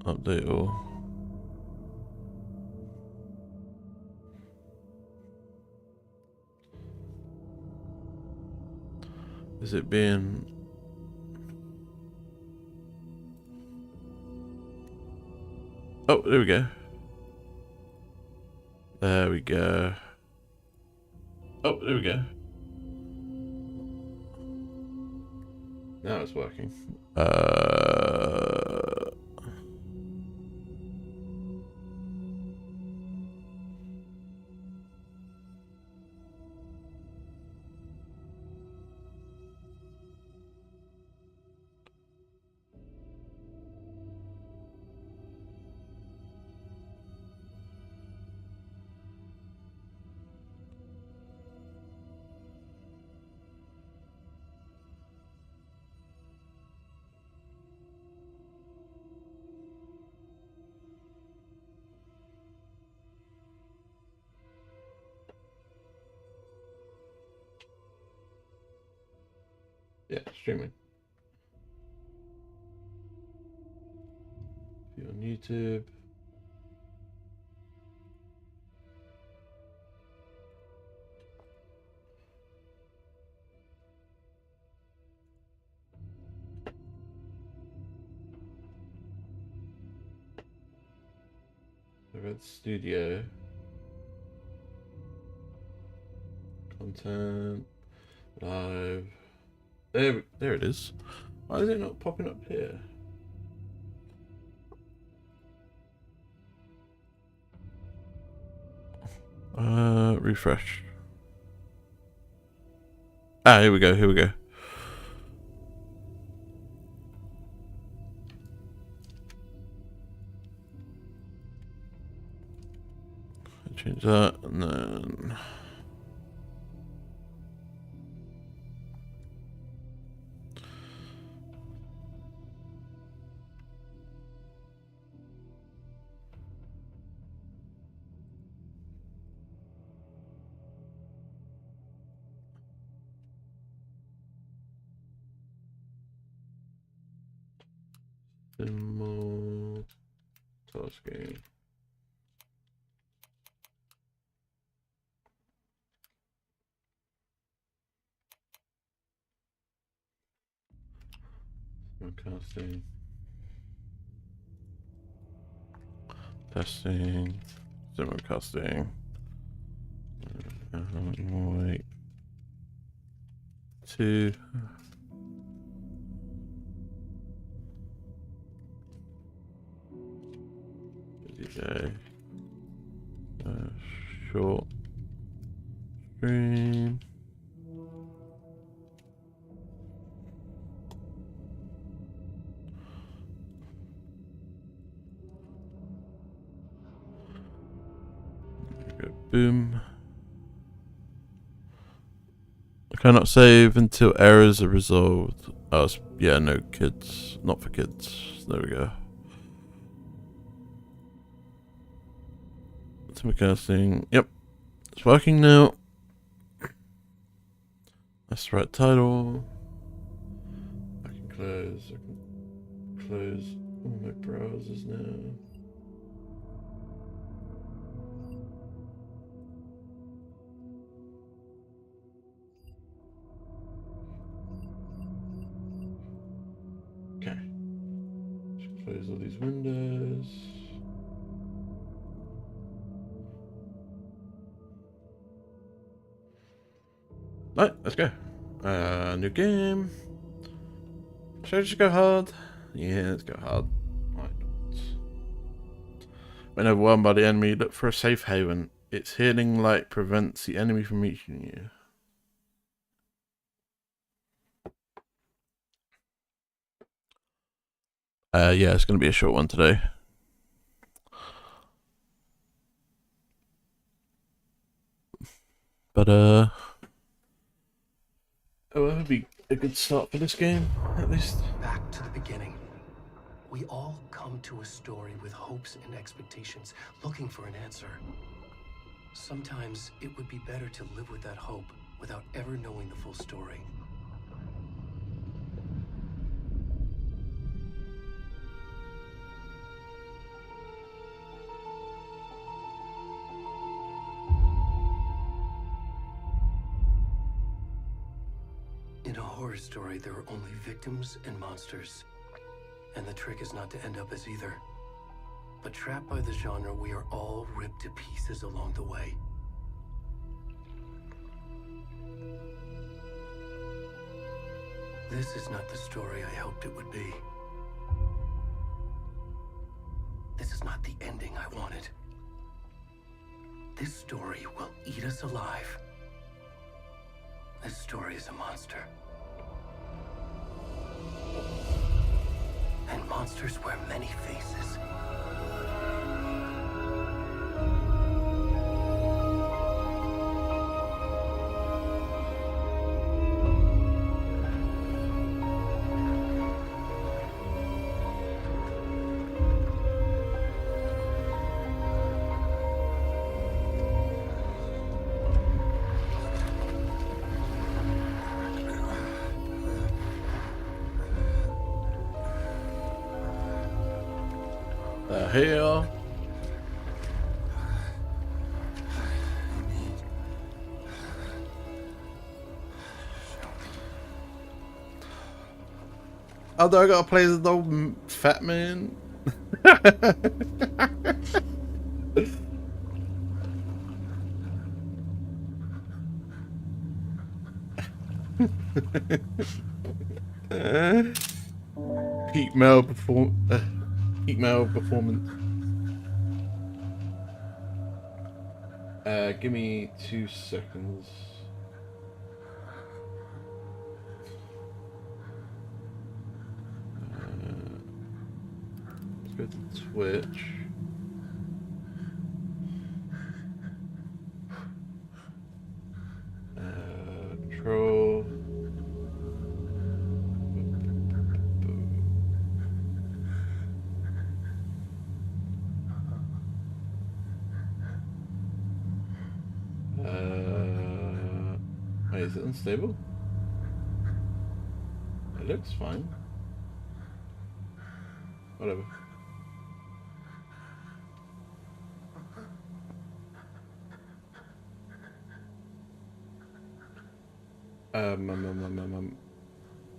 Update all. Is it being... Oh, there we go. There we go. Oh, there we go. Now it's working. Yeah, streaming. If you're on YouTube. Red Studio. Content. Live. There it is. Why is it not popping up here? Refresh. Ah, here we go, here we go. Change that, and then... Simulcasting. Simulcasting. Testing. Simulcasting. Wait. 2. DJ. Short stream. There we go. Boom. I cannot save until errors are resolved. Oh, yeah, no kids. Not for kids. There we go. Simulcasting. Yep. It's working now. That's the right title. I can close all my browsers now. Okay. Just close all these windows. Right, let's go. New game. Should I just go hard? Yeah, let's go hard. Why not? When overwhelmed by the enemy, look for a safe haven. Its healing light prevents the enemy from reaching you. Yeah, it's going to be a short one today. But, oh, that would be a good start for this game, at least. Back to the beginning. We all come to a story with hopes and expectations, looking for an answer. Sometimes it would be better to live with that hope without ever knowing the full story. horror story, there are only victims and monsters. And the trick is not to end up as either. But trapped by the genre, we are all ripped to pieces along the way. This is not the story I hoped it would be. This is not the ending I wanted. This story will eat us alive. This story is a monster. And monsters wear many faces. The hell? Oh, do I gotta play as the old fat man? Peak male performance. Give me 2 seconds. Let's go to Twitch. Control. Wait, is it unstable? It looks fine. Whatever.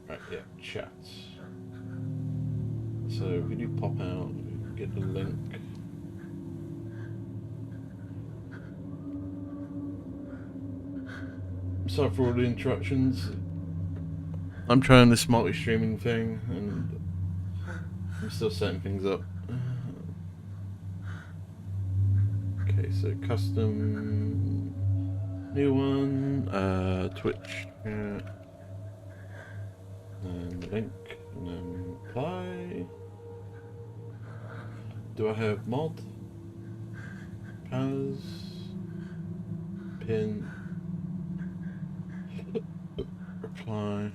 Right, yeah, chat. So if we do pop out, we can get the link. Sorry for all the interruptions. I'm trying this multi-streaming thing and I'm still setting things up. Okay, so custom, new one, Twitch chat, and link, and then apply. Do I have mod? Pause, pin, reply.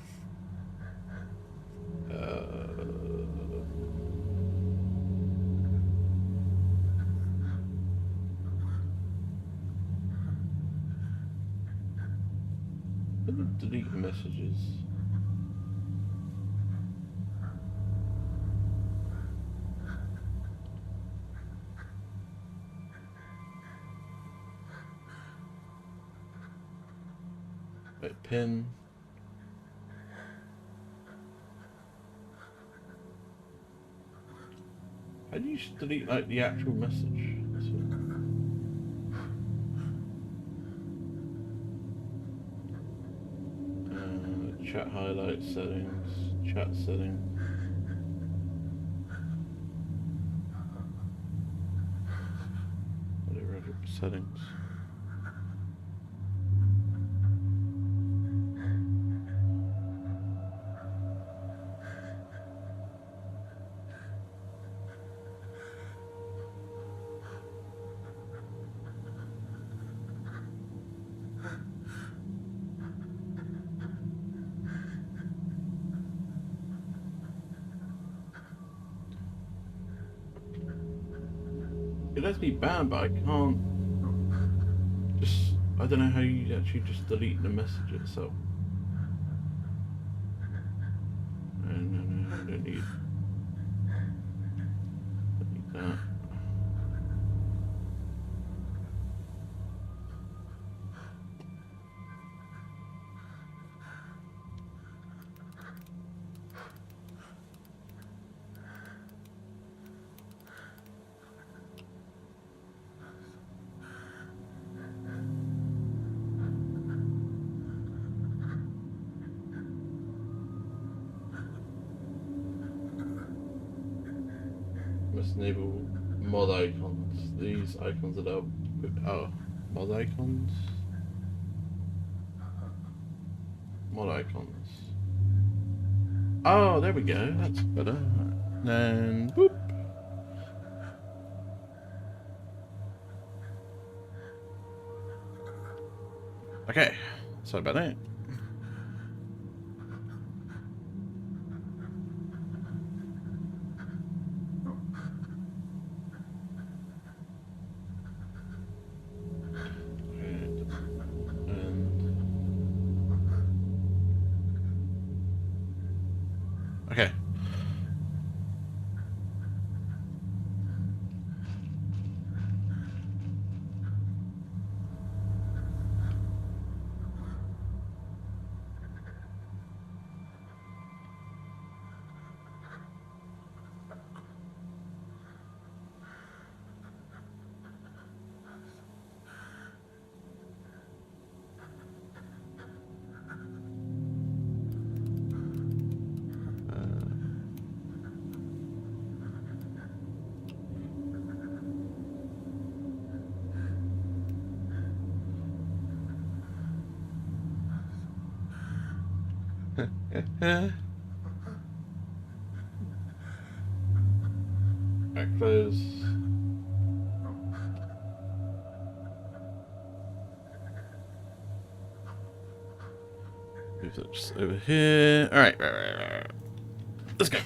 Let me delete messages. Wait, pin. How do you delete like the actual message? This one. Chat highlights settings, chat settings. Whatever settings. It lets me ban, but I can't just, I don't know how you actually just delete the message itself. No, I don't need that. Enable mod icons. These icons are now. Oh, mod icons? Mod icons. Oh, there we go. That's better. Then, boop. Okay, sorry about that. Okay. Alright, close. Move that just over here. Alright, right. Let's go.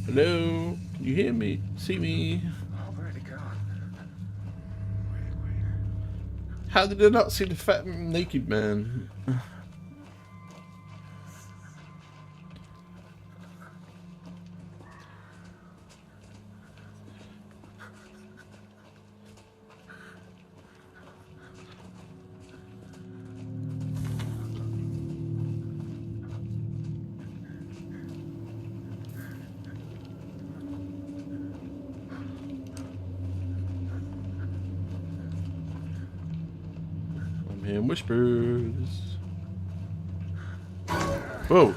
Hello? Can you hear me? See me? Where'd it go? How did I not see the fat naked man? I'm hearing whispers. Whoa.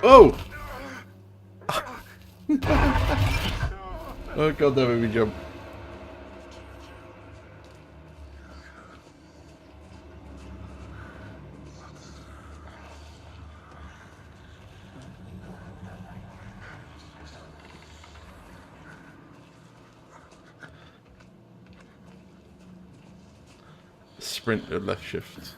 Oh! Oh god, that made me jump. Sprint or left shift.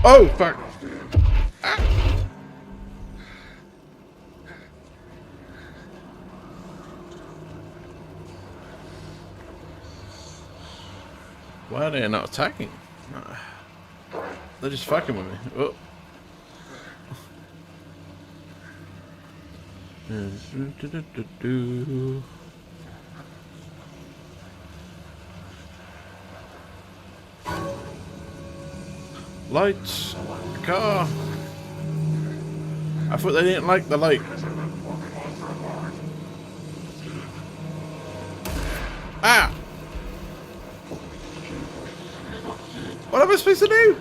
Oh fuck! Ah. Why are they not attacking? They're just fucking with me. Oh. Lights, car. I thought they didn't like the light. Ah! What am I supposed to do?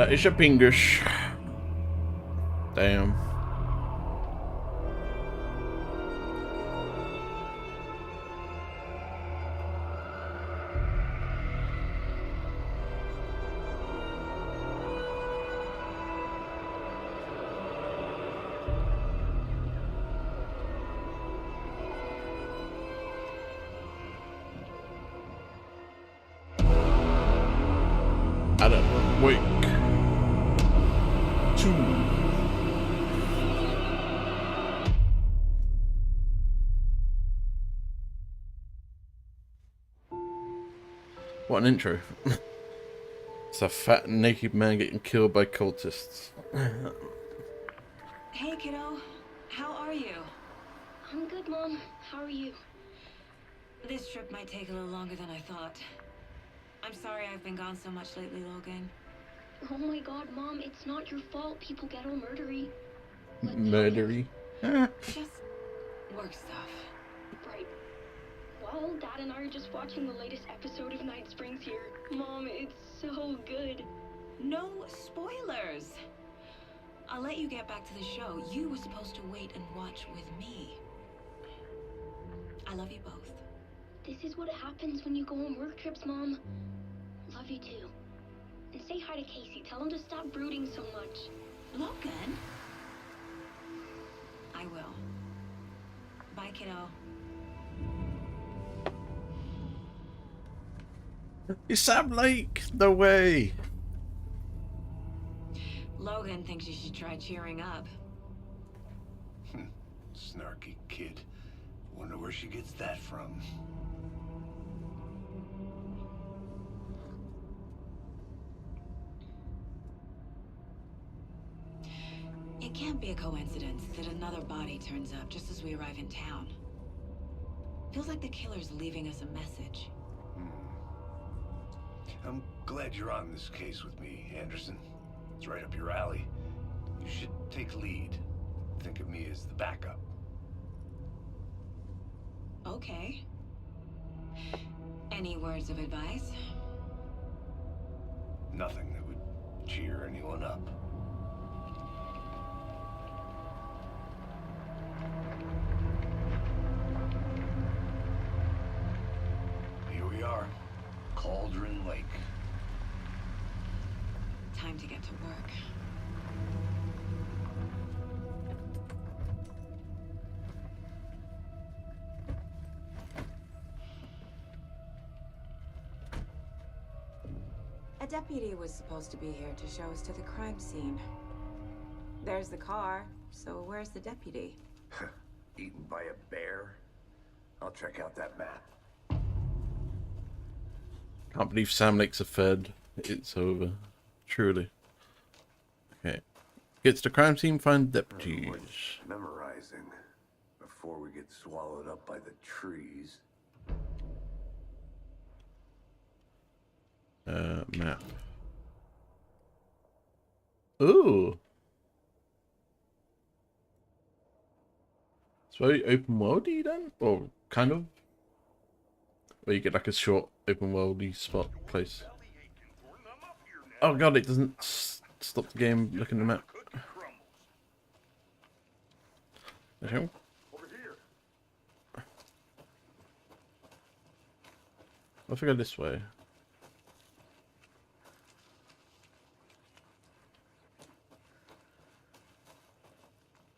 That is a pingish. Damn. Adam, wake. 2. What an intro. It's a fat naked man getting killed by cultists. Hey kiddo, how are you? I'm good, Mom. How are you? This trip might take a little longer than I thought. I'm sorry I've been gone so much lately, Logan. Oh my god, Mom, it's not your fault people get all murdery. Murdery. Just work stuff. Right. Well, Dad and I are just watching the latest episode of Night Springs here. Mom, it's so good. No spoilers! I'll let you get back to the show. You were supposed to wait and watch with me. I love you both. This is what happens when you go on work trips, Mom. Love you too. And say hi to Casey. Tell him to stop brooding so much. Logan? I will. Bye, kiddo. You sound like the way. Logan thinks you should try cheering up. Snarky kid. Wonder where she gets that from. It can't be a coincidence that another body turns up just as we arrive in town. Feels like the killer's leaving us a message. I'm glad you're on this case with me, Anderson. It's right up your alley. You should take lead. Think of me as the backup. Okay. Any words of advice? Nothing that would cheer anyone up. Here we are. Cauldron Lake. Time to get to work. A deputy was supposed to be here to show us to the crime scene. There's the car, so where's the deputy? Eaten by a bear? I'll check out that map. Can't believe Sam Lake's a fed. It's over. Truly. Okay. Gets to crime scene, find deputies. Memorizing before we get swallowed up by the trees. Map. Ooh. It's very open worldy then? Or kind of? Where you get like a short open worldy spot place. Oh god, it doesn't stop the game looking at the map. Okay. I think I go this way.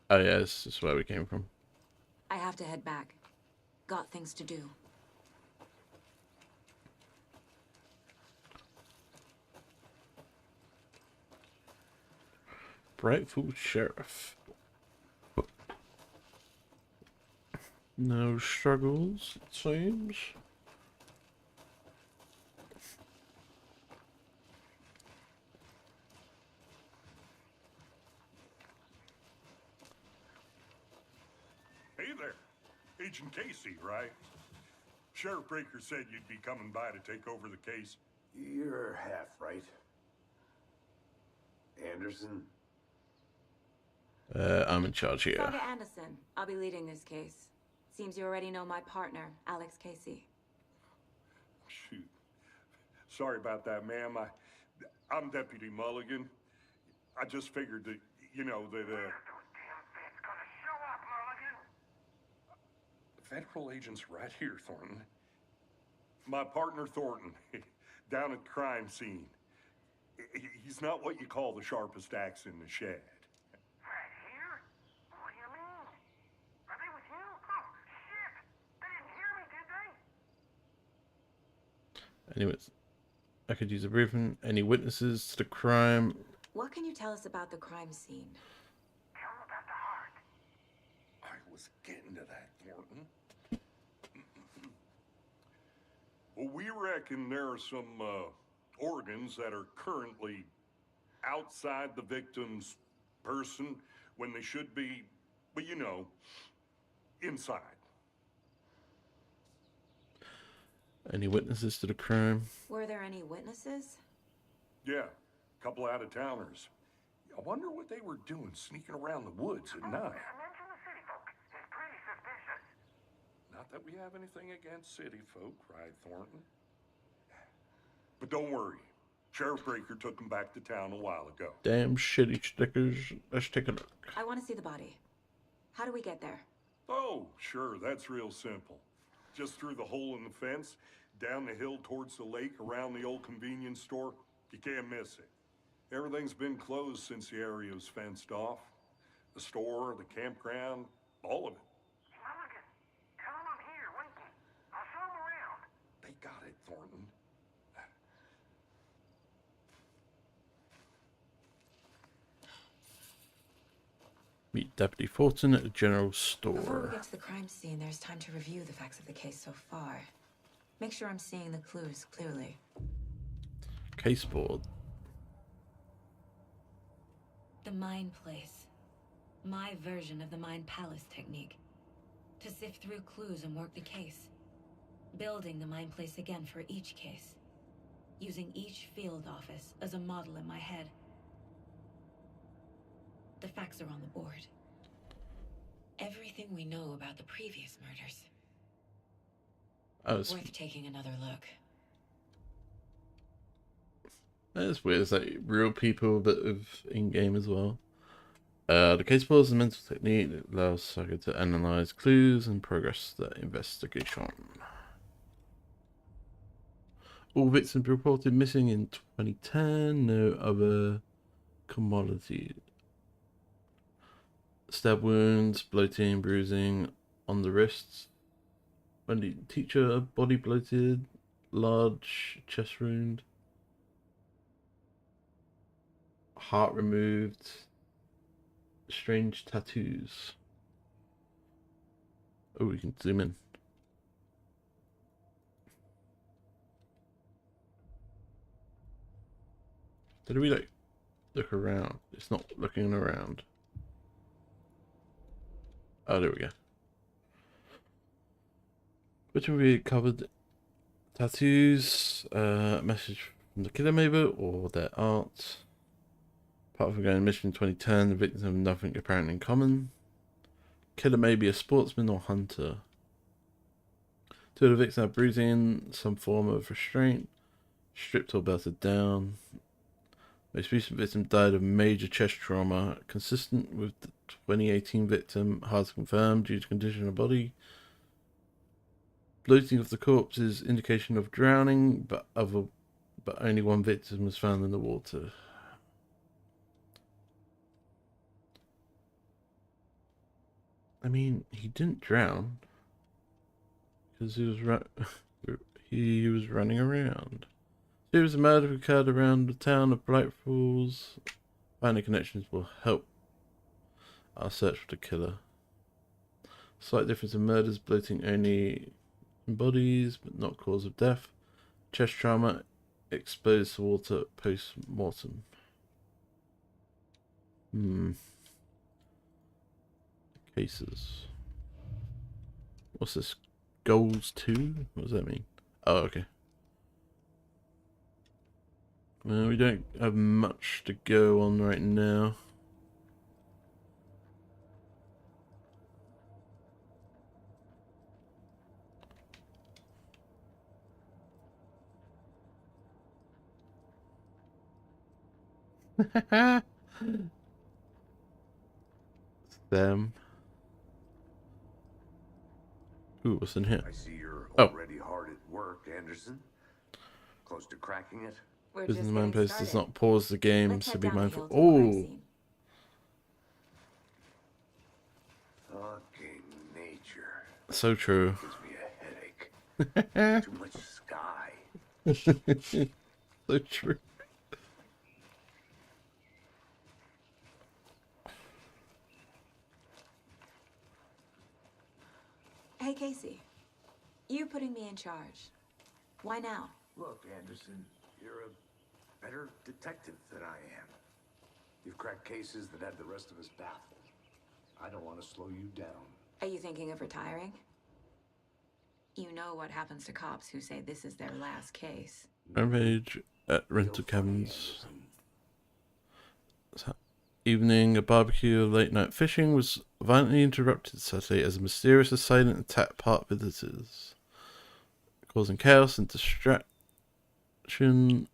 Oh yeah, this is where we came from. I have to head back. Got things to do. Brightful Sheriff. No struggles, it seems. Hey there, Agent Casey, right? Sheriff Breaker said you'd be coming by to take over the case. You're half right. Anderson? I'm in charge here. Saga Anderson. I'll be leading this case. Seems you already know my partner, Alex Casey. Shoot. Sorry about that, ma'am. I'm Deputy Mulligan. I just figured that, you know, that, Federal agents right here, Thornton. My partner, Thornton, down at the crime scene. He's not what you call the sharpest axe in the shed. Right here? What do you mean? Are they with you? Oh, shit! They didn't hear me, did they? Anyways, I could use a briefing. Any witnesses to the crime? What can you tell us about the crime scene? Tell them about the heart. I was getting to that, Thornton. Well, we reckon there are some organs that are currently outside the victim's person when they should be, well, you know, inside. Any witnesses to the crime? Were there any witnesses? Yeah, a couple out-of-towners. I wonder what they were doing sneaking around the woods at night. Mention the city folk. It's pretty suspicious. Not that we have anything against city folk, right, Thornton? But don't worry. Sheriff Breaker took them back to town a while ago. Damn shitty stickers. Let's take a look. I want to see the body. How do we get there? Oh, sure, that's real simple. Just through the hole in the fence, down the hill towards the lake, around the old convenience store. You can't miss it. Everything's been closed since the area was fenced off. The store, the campground, all of it. Mulligan, tell them I'm here, waiting. I'll show them around. They got it, Thornton. Meet Deputy Fulton at the general Before we store. get to the crime scene, there's time to review the facts of the case so far. Make sure I'm seeing the clues clearly. Case board. The Mind Place. My version of the Mind Palace technique. To sift through clues and work the case. Building the Mind Place again for each case. Using each field office as a model in my head. The facts are on the board. Everything we know about the previous murders. Oh, it's, Worth taking another look. that's weird. It's like real people, but of in-game as well. The case board is a mental technique that allows Saga to analyze clues and progress the investigation. All victims reported missing in 2010. No other commodity. Stab wounds, bloating, bruising on the wrists. Only teacher, body bloated, large chest wound. Heart removed. Strange tattoos. Oh, we can zoom in. Did we like look around? It's not looking around. Oh, there we go. Which one we covered? Tattoos, message from the killer maybe, or their art. Part of a going mission in 2010, the victims have nothing apparent in common. Killer may be a sportsman or hunter. Two of the victims have bruising, some form of restraint, stripped or belted down. Most recent victim died of major chest trauma, consistent with the 2018 victim, hard to confirm due to condition of body. Bloating of the corpse is indication of drowning, but only one victim was found in the water. I mean, he didn't drown because he was running around. Series of murder occurred around the town of Bright Falls. Finding connections will help our search for the killer. Slight difference in murders, bloating only in bodies, but not cause of death. Chest trauma, exposed to water post-mortem. Cases. What's this? Goals 2? What does that mean? Oh, okay. Well, we don't have much to go on right now. Them. Ooh, what's in here? I see you're Oh. already hard at work, Anderson. Close to cracking it. We're Business just Man getting Post does started. not pause the game, Let's so head be down the mindful. hill to the crime Oh, scene. Fucking nature. so true. Gives me a headache. Too much sky. So true. Hey, Casey. You putting me in charge. Why now? Look, Anderson, you're a better detective than I am. You've cracked cases that had the rest of us baffled. I don't want to slow you down. Are you thinking of retiring? You know what happens to cops who say this is their last case. Rampage at rental Real funny, cabins. Anderson. Evening, a barbecue, late night fishing was violently interrupted Saturday as a mysterious assailant attacked park visitors, causing chaos and distraction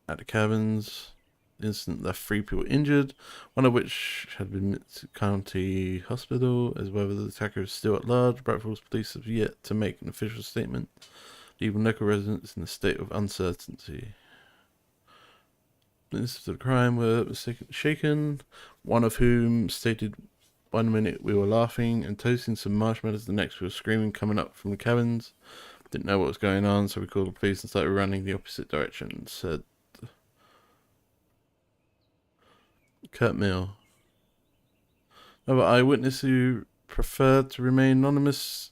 at the cabins. The incident left 3 people injured, one of which had been admitted to county hospital. As whether the attacker is still at large, Bradford's police have yet to make an official statement, leaving local residents in a state of uncertainty. Witnesses of the crime were shaken, one of whom stated, "1 minute we were laughing and toasting some marshmallows, the next we were screaming coming up from the cabins. Didn't know what was going on, so we called the police and started running the opposite direction," said Kurt Mill. Another eyewitness who preferred to remain anonymous.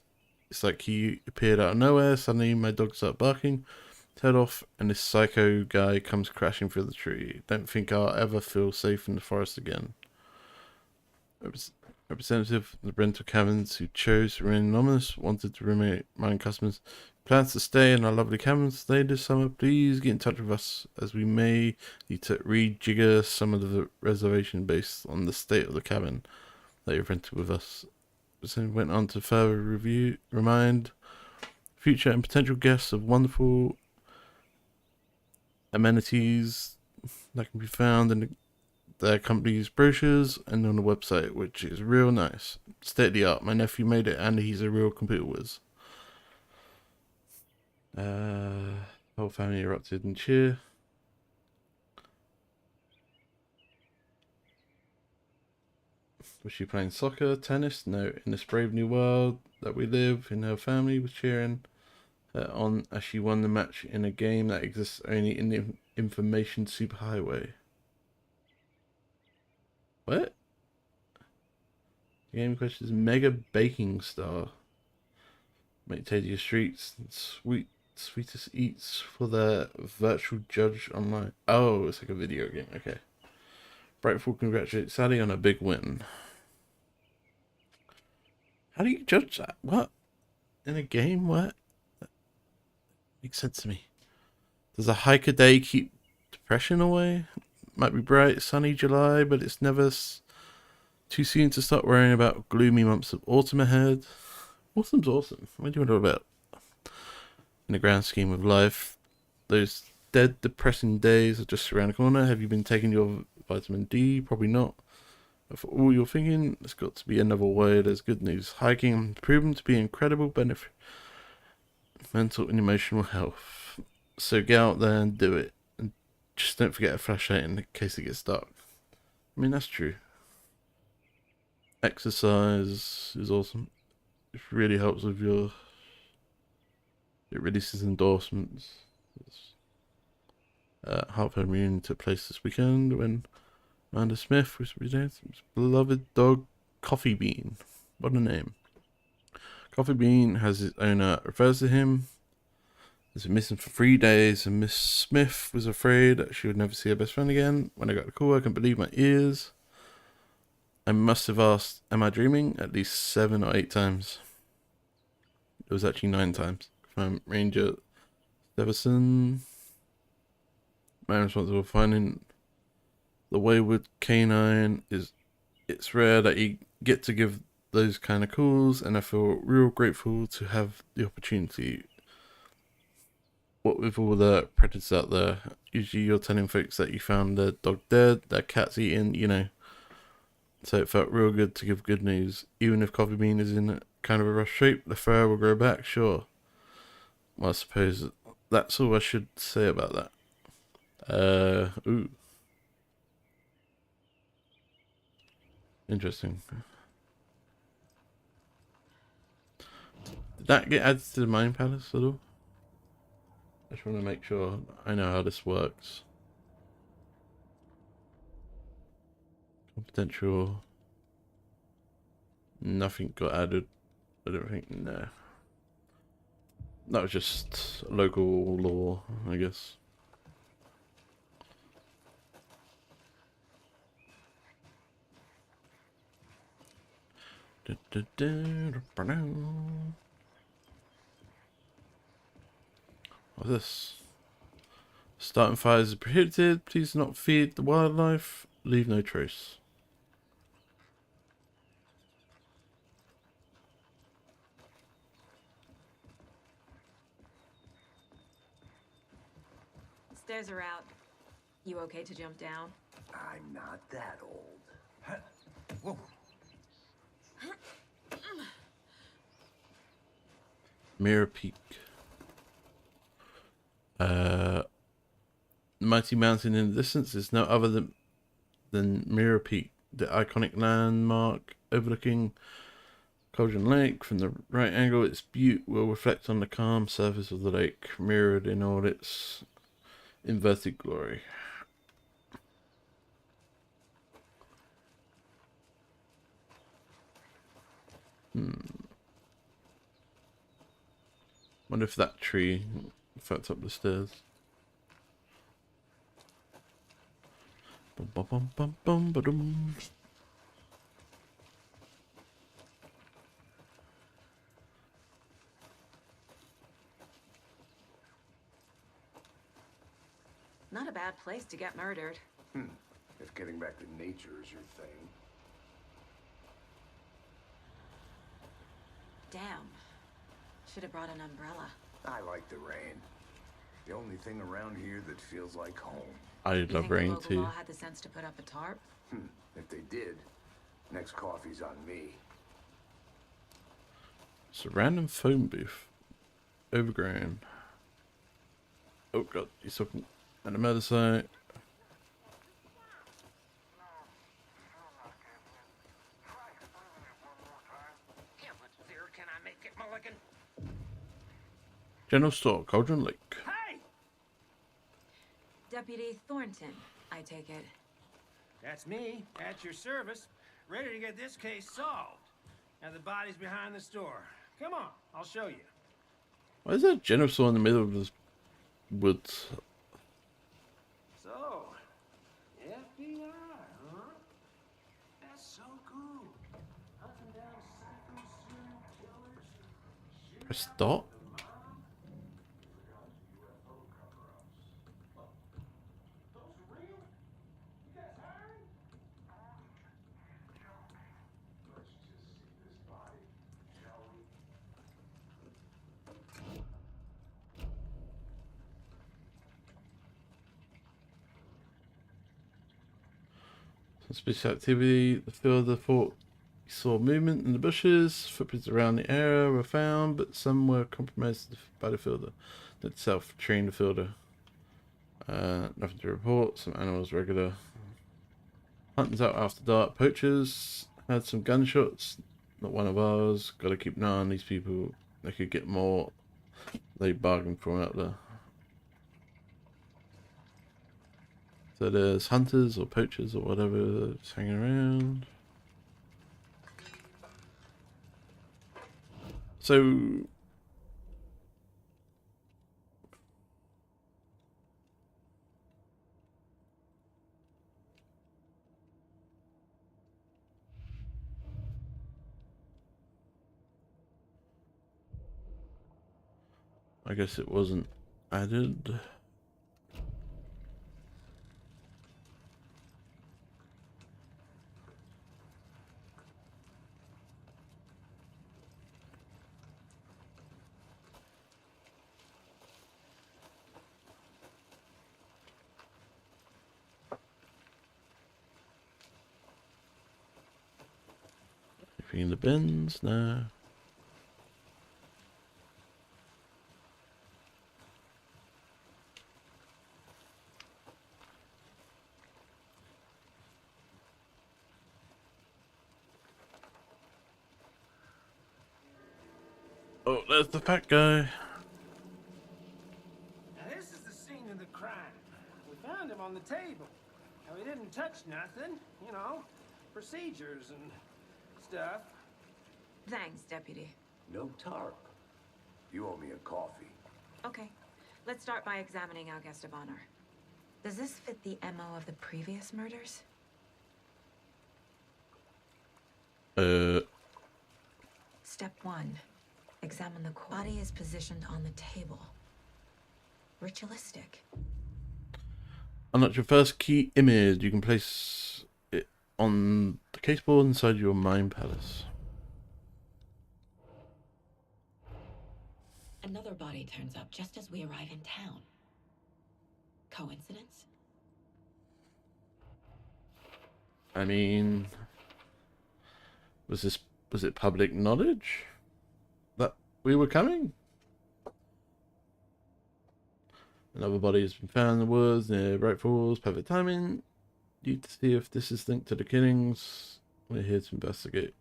It's like he appeared out of nowhere. Suddenly my dog started barking. Head off, and this psycho guy comes crashing through the tree. Don't think I'll ever feel safe in the forest again. Representative of the rental cabins who chose to remain anonymous wanted to remind customers plans to stay in our lovely cabins today this summer. Please get in touch with us, as we may need to rejigger some of the reservation based on the state of the cabin that you've rented with us. Representative went on to further remind future and potential guests of wonderful amenities that can be found in their company's brochures and on the website, which is real nice. State of the art. My nephew made it, and he's a real computer whiz. Whole family erupted in cheer. Was she playing soccer, tennis? No. In this brave new world that we live in, her family was cheering on as she won the match in a game that exists only in the information superhighway. What? The game question is Mega Baking Star. Make tastiest streets and sweetest eats for the virtual judge online. Oh, it's like a video game. Okay. Brightful congratulates Sally on a big win. How do you judge that? What? In a game? What? That makes sense to me. Does a hike a day keep depression away? Might be bright, sunny July, but it's never too soon to start worrying about gloomy months of autumn ahead. Autumn's awesome. What do you want to know about? In the grand scheme of life, those dead, depressing days are just around the corner. Have you been taking your vitamin D? Probably not. But for all you're thinking, there's got to be another way. There's good news. Hiking proven to be incredible benefit mental and emotional health. So get out there and do it. And just don't forget a flashlight in case it gets dark. I mean, that's true. Exercise is awesome. It really helps with your... It releases endorsements. Hartford reunion took place this weekend when Amanda Smith was presented his beloved dog Coffee Bean. What a name. Coffee Bean has his owner refers to him. He's been missing for 3 days, and Miss Smith was afraid that she would never see her best friend again. When I got the call, I couldn't believe my ears. I must have asked, "Am I dreaming?" at least 7 or 8 times. It was actually 9 times. From Ranger Stevenson. Man responsible for finding the wayward canine is... It's rare that you get to give those kind of calls, and I feel real grateful to have the opportunity. what with all the predators out there, usually you're telling folks that you found their dog dead, their cat's eaten, you know. So it felt real good to give good news. Even if Coffee Bean is in kind of a rough shape, the fur will grow back, sure. Well, I suppose that's all I should say about that. Ooh. Interesting. Did that get added to the Mind Palace at all? I just want to make sure I know how this works. Potential. Nothing got added. I don't think. No. That was just local law, I guess. What's this? Starting fires is prohibited. Please do not feed the wildlife. Leave no trace. Stairs are out. You okay to jump down? I'm not that old. Whoa. Mirror Peak. Mighty mountain in the distance is no other than Mirror Peak, the iconic landmark overlooking Cauldron Lake. From the right angle, its butte will reflect on the calm surface of the lake, mirrored in all its inverted glory. Wonder if that tree fucked up the stairs. Bum, bum, bum, bum, bum, ba-dum. Not a bad place to get murdered. If getting back to nature is your thing. Damn. Should have brought an umbrella. I like the rain. The only thing around here that feels like home. I You love think the rain local too. law had the sense to put up a tarp? If they did, next coffee's on me. It's a random phone booth. Overgrown. Oh god, he's talking at a murder site. Can I make it, Mulligan? General store, Cauldron Lake. Hey! Deputy Thornton, I take it. That's me, at your service, ready to get this case solved. Now the body's behind the store. Come on, I'll show you. Why is there a general store in the middle of this woods? So, FBI, huh? That's so cool. Hunting down psycho serial killers. Press stop? Suspicious activity. The fielder thought he saw movement in the bushes. Footprints around the area were found, but some were compromised by the fielder. That itself trained the fielder. Nothing to report. Some animals regular. Hunters out after dark. Poachers had some gunshots. Not one of ours. Gotta keep an eye on these people. They could get more. They bargained for out there. So there's hunters or poachers or whatever just hanging around. So I guess it wasn't added. Anything in the bins? No. Oh, there's the fat guy. Now, this is the scene of the crime. We found him on the table. And we didn't touch nothing, you know, procedures and stuff. Thanks, Deputy. No tarp. You owe me a coffee. Okay, let's start by examining our guest of honor. Does this fit the MO of the previous murders? Step 1. Examine the body is positioned on the table. Ritualistic. Unlock your first key image. You can place it on the caseboard inside your mind palace. Another body turns up just as we arrive in town. Coincidence? I mean, was it public knowledge that we were coming? Another body has been found in the woods near Bright Falls. Perfect timing. Need to see if this is linked to the killings. We're here to investigate.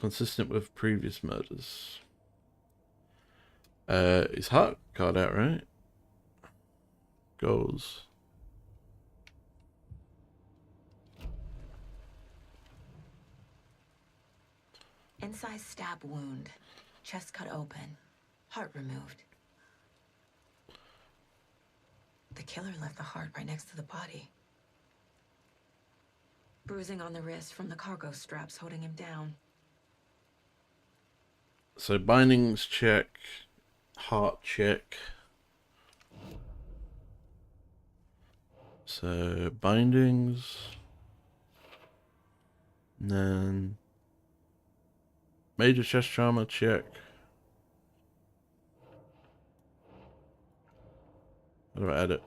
Consistent with previous murders. Is heart card out, right? Goals. Incised stab wound. Chest cut open. Heart removed. The killer left the heart right next to the body. Bruising on the wrist from the cargo straps holding him down. So bindings check. Heart check. So bindings. And then major chest trauma check. How do I add it?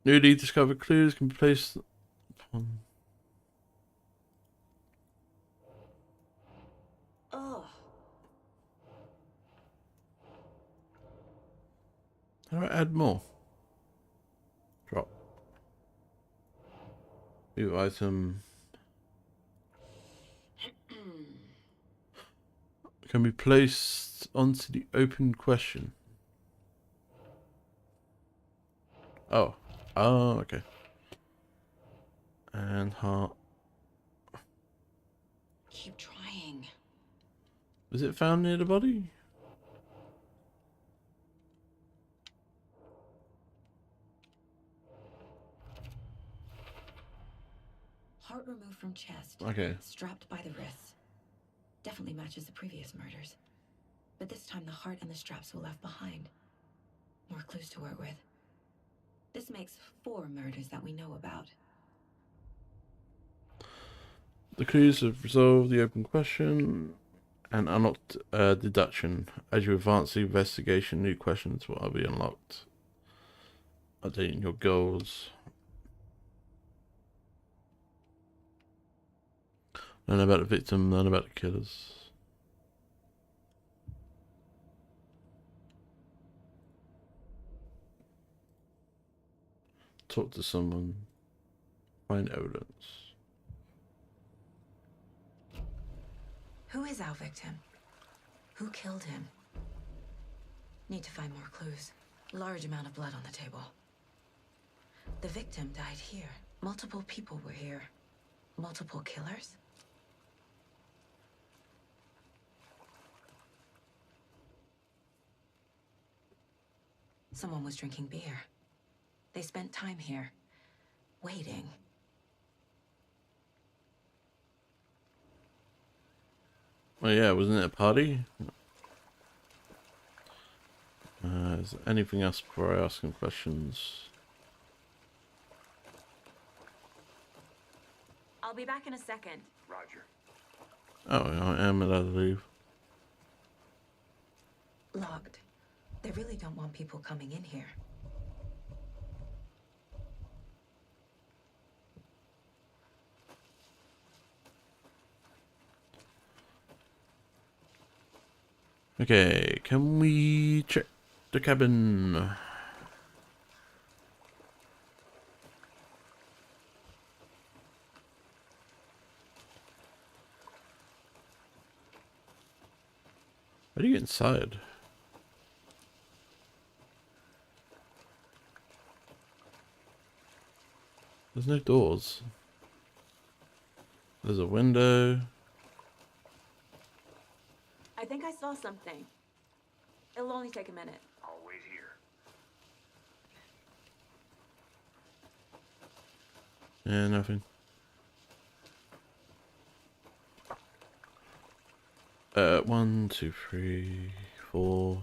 Newly discovered clues can be placed upon. Ugh. How do I add more? Drop. View item. Can be placed onto the open question. Oh. Oh, okay. And heart. Keep trying. Was it found near the body? Heart removed from chest. Okay. Strapped by the wrists. Definitely matches the previous murders. But this time the heart and the straps were left behind. More clues to work with. This makes 4 murders that we know about. The clues have resolved the open question and unlocked deduction. As you advance the investigation, new questions will be unlocked. Updating your goals. Learn about the victim, learn about the killers. Talk to someone. Find evidence. Who is our victim? Who killed him? Need to find more clues. Large amount of blood on the table. The victim died here. Multiple people were here. Multiple killers? Someone was drinking beer. They spent time here, waiting. Oh yeah, wasn't it a party? Is there anything else before I ask him questions? I'll be back in a second. Roger. Oh, I am allowed to leave. Locked. They really don't want people coming in here. Okay, can we check the cabin? How do you get inside? There's no doors. There's a window. I think I saw something. It'll only take a minute. I'll wait here. Yeah, nothing. 1, 2, 3, 4.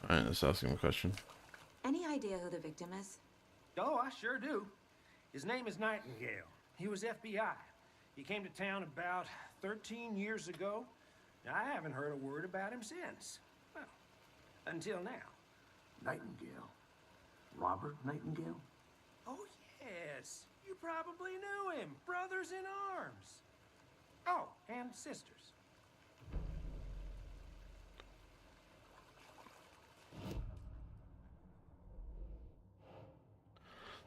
Alright, let's ask him a question. Any idea who the victim is? Oh, I sure do. His name is Nightingale. He was FBI. He came to town about 13 years ago. I haven't heard a word about him since. Well, until now. Nightingale? Robert Nightingale? Oh, yes. You probably knew him. Brothers in arms. Oh, and sisters.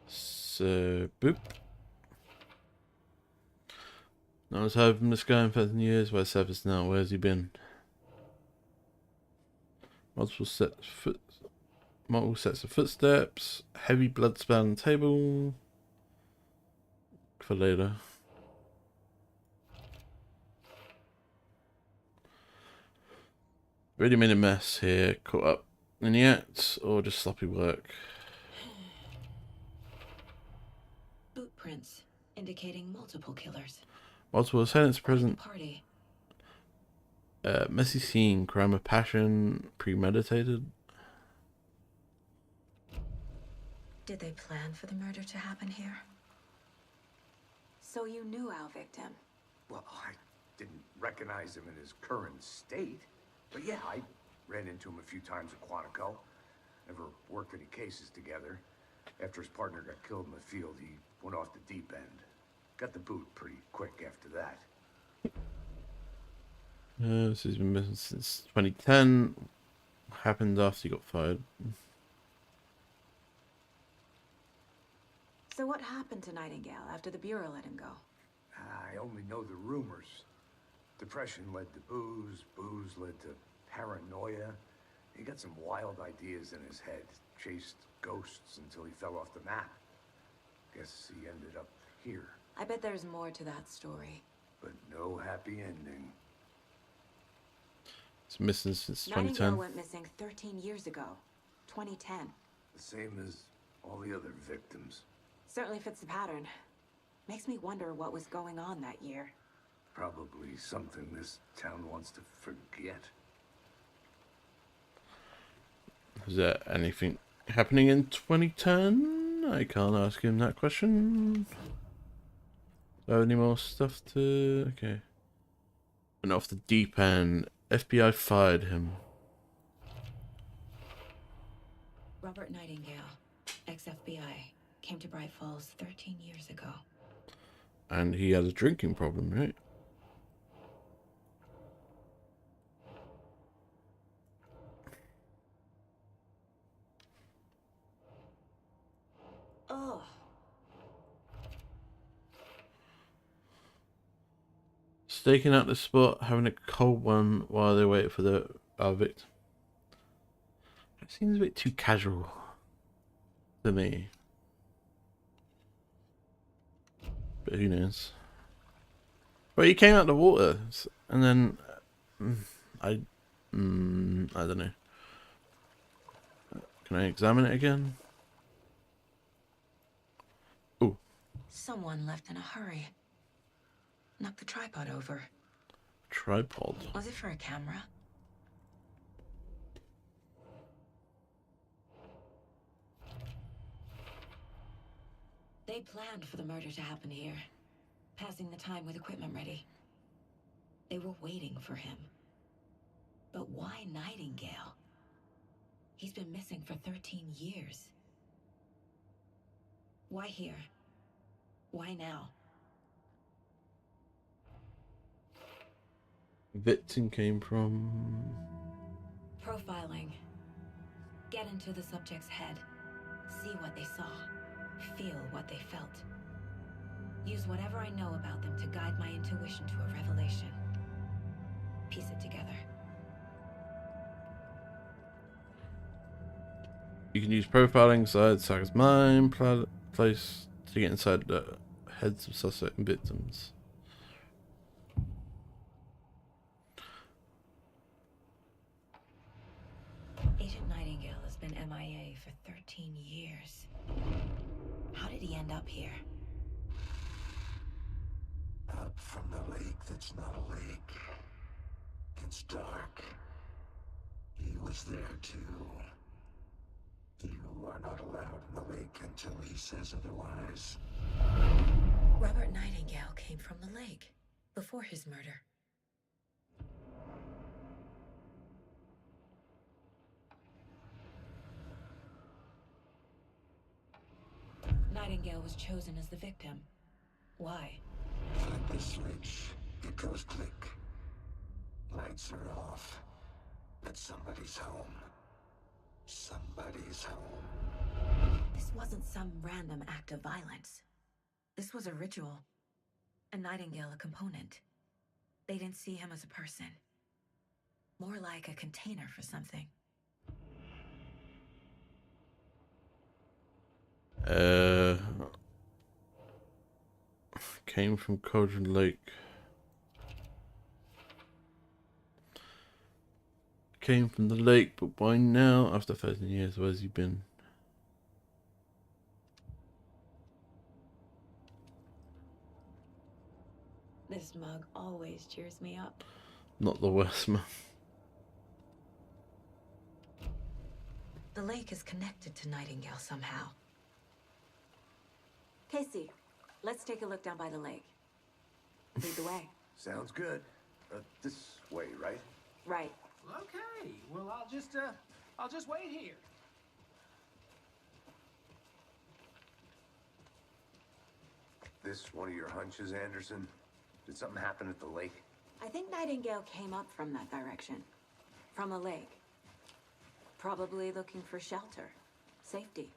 So, boop. I was hoping this guy in 13 years. Where's Service now? Where's he been? Multiple sets of footsteps. Heavy blood splat on the table. For later. Really made a mess here. Caught up in the act, or just sloppy work. Boot prints indicating multiple killers. Multiple assailants present. Party. Messy scene, crime of passion, premeditated. Did they plan for the murder to happen here? So you knew our victim? Well, I didn't recognize him in his current state. But yeah, I ran into him a few times at Quantico. Never worked any cases together. After his partner got killed in the field, he went off the deep end. Got the boot pretty quick after that. This has been missing since 2010. What happened after he got fired? So what happened to Nightingale after the Bureau let him go? I only know the rumors. Depression led to booze, booze led to paranoia. He got some wild ideas in his head, chased ghosts until he fell off the map. Guess he ended up here, I bet there's more to that story. but no happy ending. It's missing since Nightingale 2010. went missing 13 years ago. 2010. The same as all the other victims. Certainly fits the pattern. Makes me wonder what was going on that year. Probably something this town wants to forget. Is there anything happening in 2010? I can't ask him that question. Any more stuff to... Okay. Went off the deep end. FBI fired him. Robert Nightingale, ex-FBI, came to Bright Falls 13 years ago. And he had a drinking problem, right? Ugh. Staking out the spot, having a cold one while they wait for our victim. It seems a bit too casual to me. But who knows? Well, he came out of the water, and then I don't know. Can I examine it again? Ooh. Someone left in a hurry. Knocked the tripod over. Tripod. Was it for a camera? They planned for the murder to happen here, passing the time with equipment ready. They were waiting for him. But why Nightingale? He's been missing for 13 years. Why here? Why now? Victim came from... Profiling. Get into the subject's head. See what they saw. Feel what they felt. Use whatever I know about them to guide my intuition to a revelation. Piece it together. You can use profiling inside Saga's mind place to get inside the heads of suspect and victims. Agent Nightingale has been MIA for 13 years. How did he end up here? Up from the lake that's not a lake. It's dark. He was there too. You are not allowed in the lake until he says otherwise. Robert Nightingale came from the lake before his murder. Nightingale was chosen as the victim. Why? Flip the switch, it goes click. Lights are off. But somebody's home. Somebody's home. This wasn't some random act of violence. This was a ritual. A Nightingale a component. They didn't see him as a person. More like a container for something. Came from Cauldron Lake. Came from the lake, but why now? After 13 years, where's he been? This mug always cheers me up. Not the worst man. The lake is connected to Nightingale somehow. Casey, let's take a look down by the lake. Lead the way. Sounds good. This way, right? Right. Okay, well, I'll just wait here. This one of your hunches, Anderson? Did something happen at the lake? I think Nightingale came up from that direction. From the lake. Probably looking for shelter. Safety.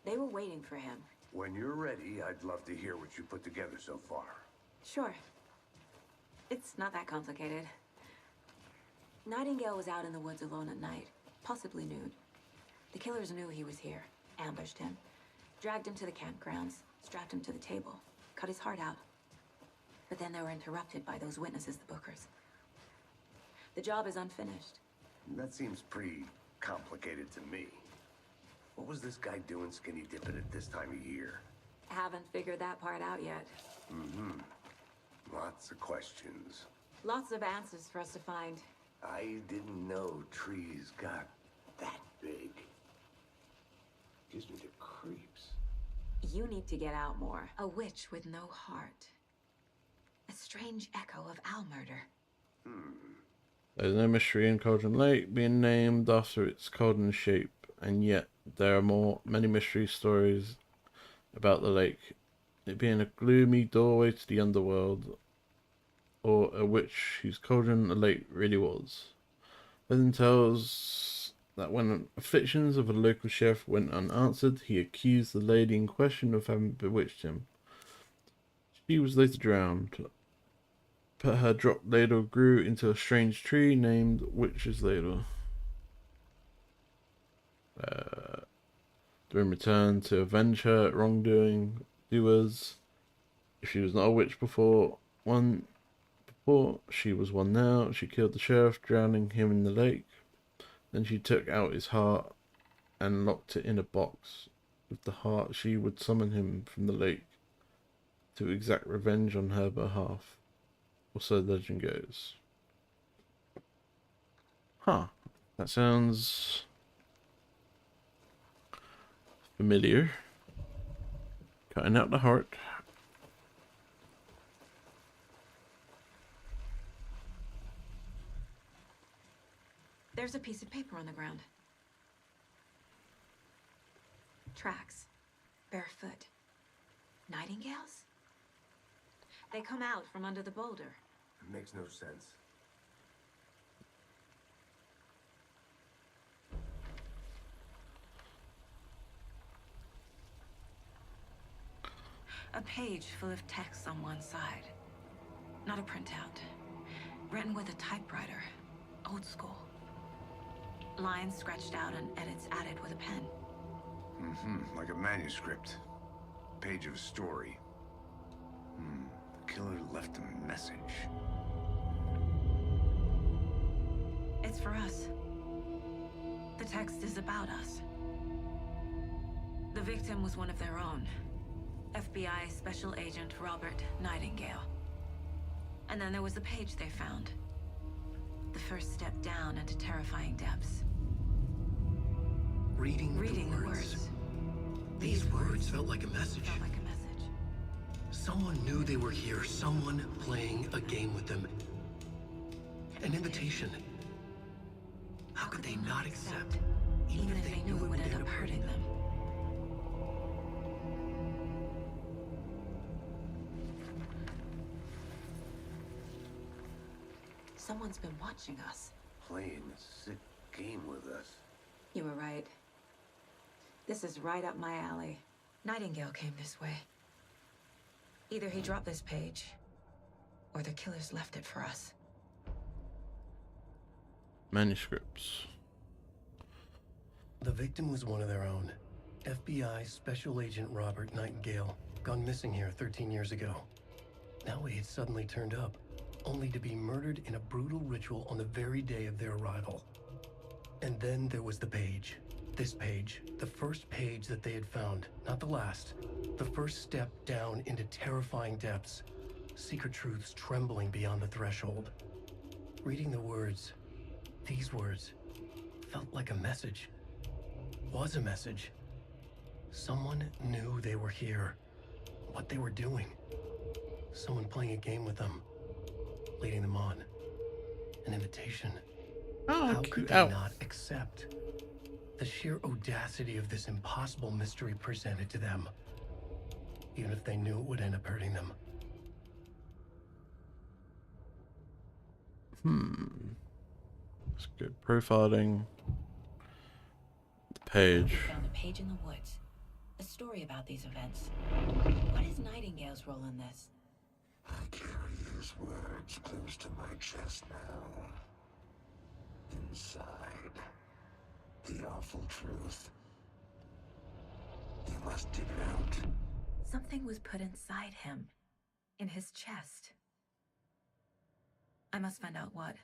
They were waiting for him. When you're ready, I'd love to hear what you put together so far. Sure. It's not that complicated. Nightingale was out in the woods alone at night, possibly nude. The killers knew he was here, ambushed him, dragged him to the campgrounds, strapped him to the table, cut his heart out. But then they were interrupted by those witnesses, the Bookers. The job is unfinished. That seems pretty complicated to me. What was this guy doing skinny dipping at this time of year? Haven't figured that part out yet. Mm-hmm. Lots of questions. Lots of answers for us to find. I didn't know trees got that big. Gives me the creeps. You need to get out more. A witch with no heart. A strange echo of Al murder. There's no mystery in Cauldron Lake being named after its cauldron shape, and yet there are many mystery stories about the lake. It being a gloomy doorway to the underworld, or a witch whose cauldron the lake really was. Legend tells that when afflictions of a local sheriff went unanswered, he accused the lady in question of having bewitched him. She was later drowned, but her dropped ladle grew into a strange tree named Witch's Ladle. During return to avenge her wrongdoing doers. If she was not a witch before, she was one now. She killed the sheriff, drowning him in the lake. Then she took out his heart and locked it in a box. With the heart, she would summon him from the lake to exact revenge on her behalf. Or so the legend goes. Huh. That sounds familiar. Cutting out the heart. There's a piece of paper on the ground. Tracks. Barefoot. Nightingales? They come out from under the boulder. It makes no sense. A page full of text on one side. Not a printout. Written with a typewriter. Old school. Lines scratched out and edits added with a pen. Like a manuscript. Page of a story. The killer left a message. It's for us. The text is about us. The victim was one of their own. FBI Special Agent Robert Nightingale. And then there was the page they found. The first step down into terrifying depths. Reading the words. These words felt like a message. Felt like a message. Someone knew they were here. Someone playing a game with them. An invitation. How could they not accept? Even if they knew it would end up hurting them. Someone's been watching us. Playing a sick game with us. You were right. This is right up my alley. Nightingale came this way. Either he dropped this page, or the killers left it for us. Manuscripts. The victim was one of their own. FBI Special Agent Robert Nightingale, gone missing here 13 years ago. Now he had suddenly turned up, only to be murdered in a brutal ritual on the very day of their arrival. And then there was the page. This page, the first page that they had found, not the last. The first step down into terrifying depths. Secret truths trembling beyond the threshold. Reading the words, these words, felt like a message. Was a message. Someone knew they were here. What they were doing. Someone playing a game with them. Leading them on. An invitation. How could they not accept? The sheer audacity of this impossible mystery presented to them. Even if they knew it would end up hurting them. That's good. Profiling. The page. We found a page in the woods. A story about these events. What is Nightingale's role in this? I carry his words close to my chest now. Inside, the awful truth. You must dig it out. Something was put inside him. In his chest. I must find out what.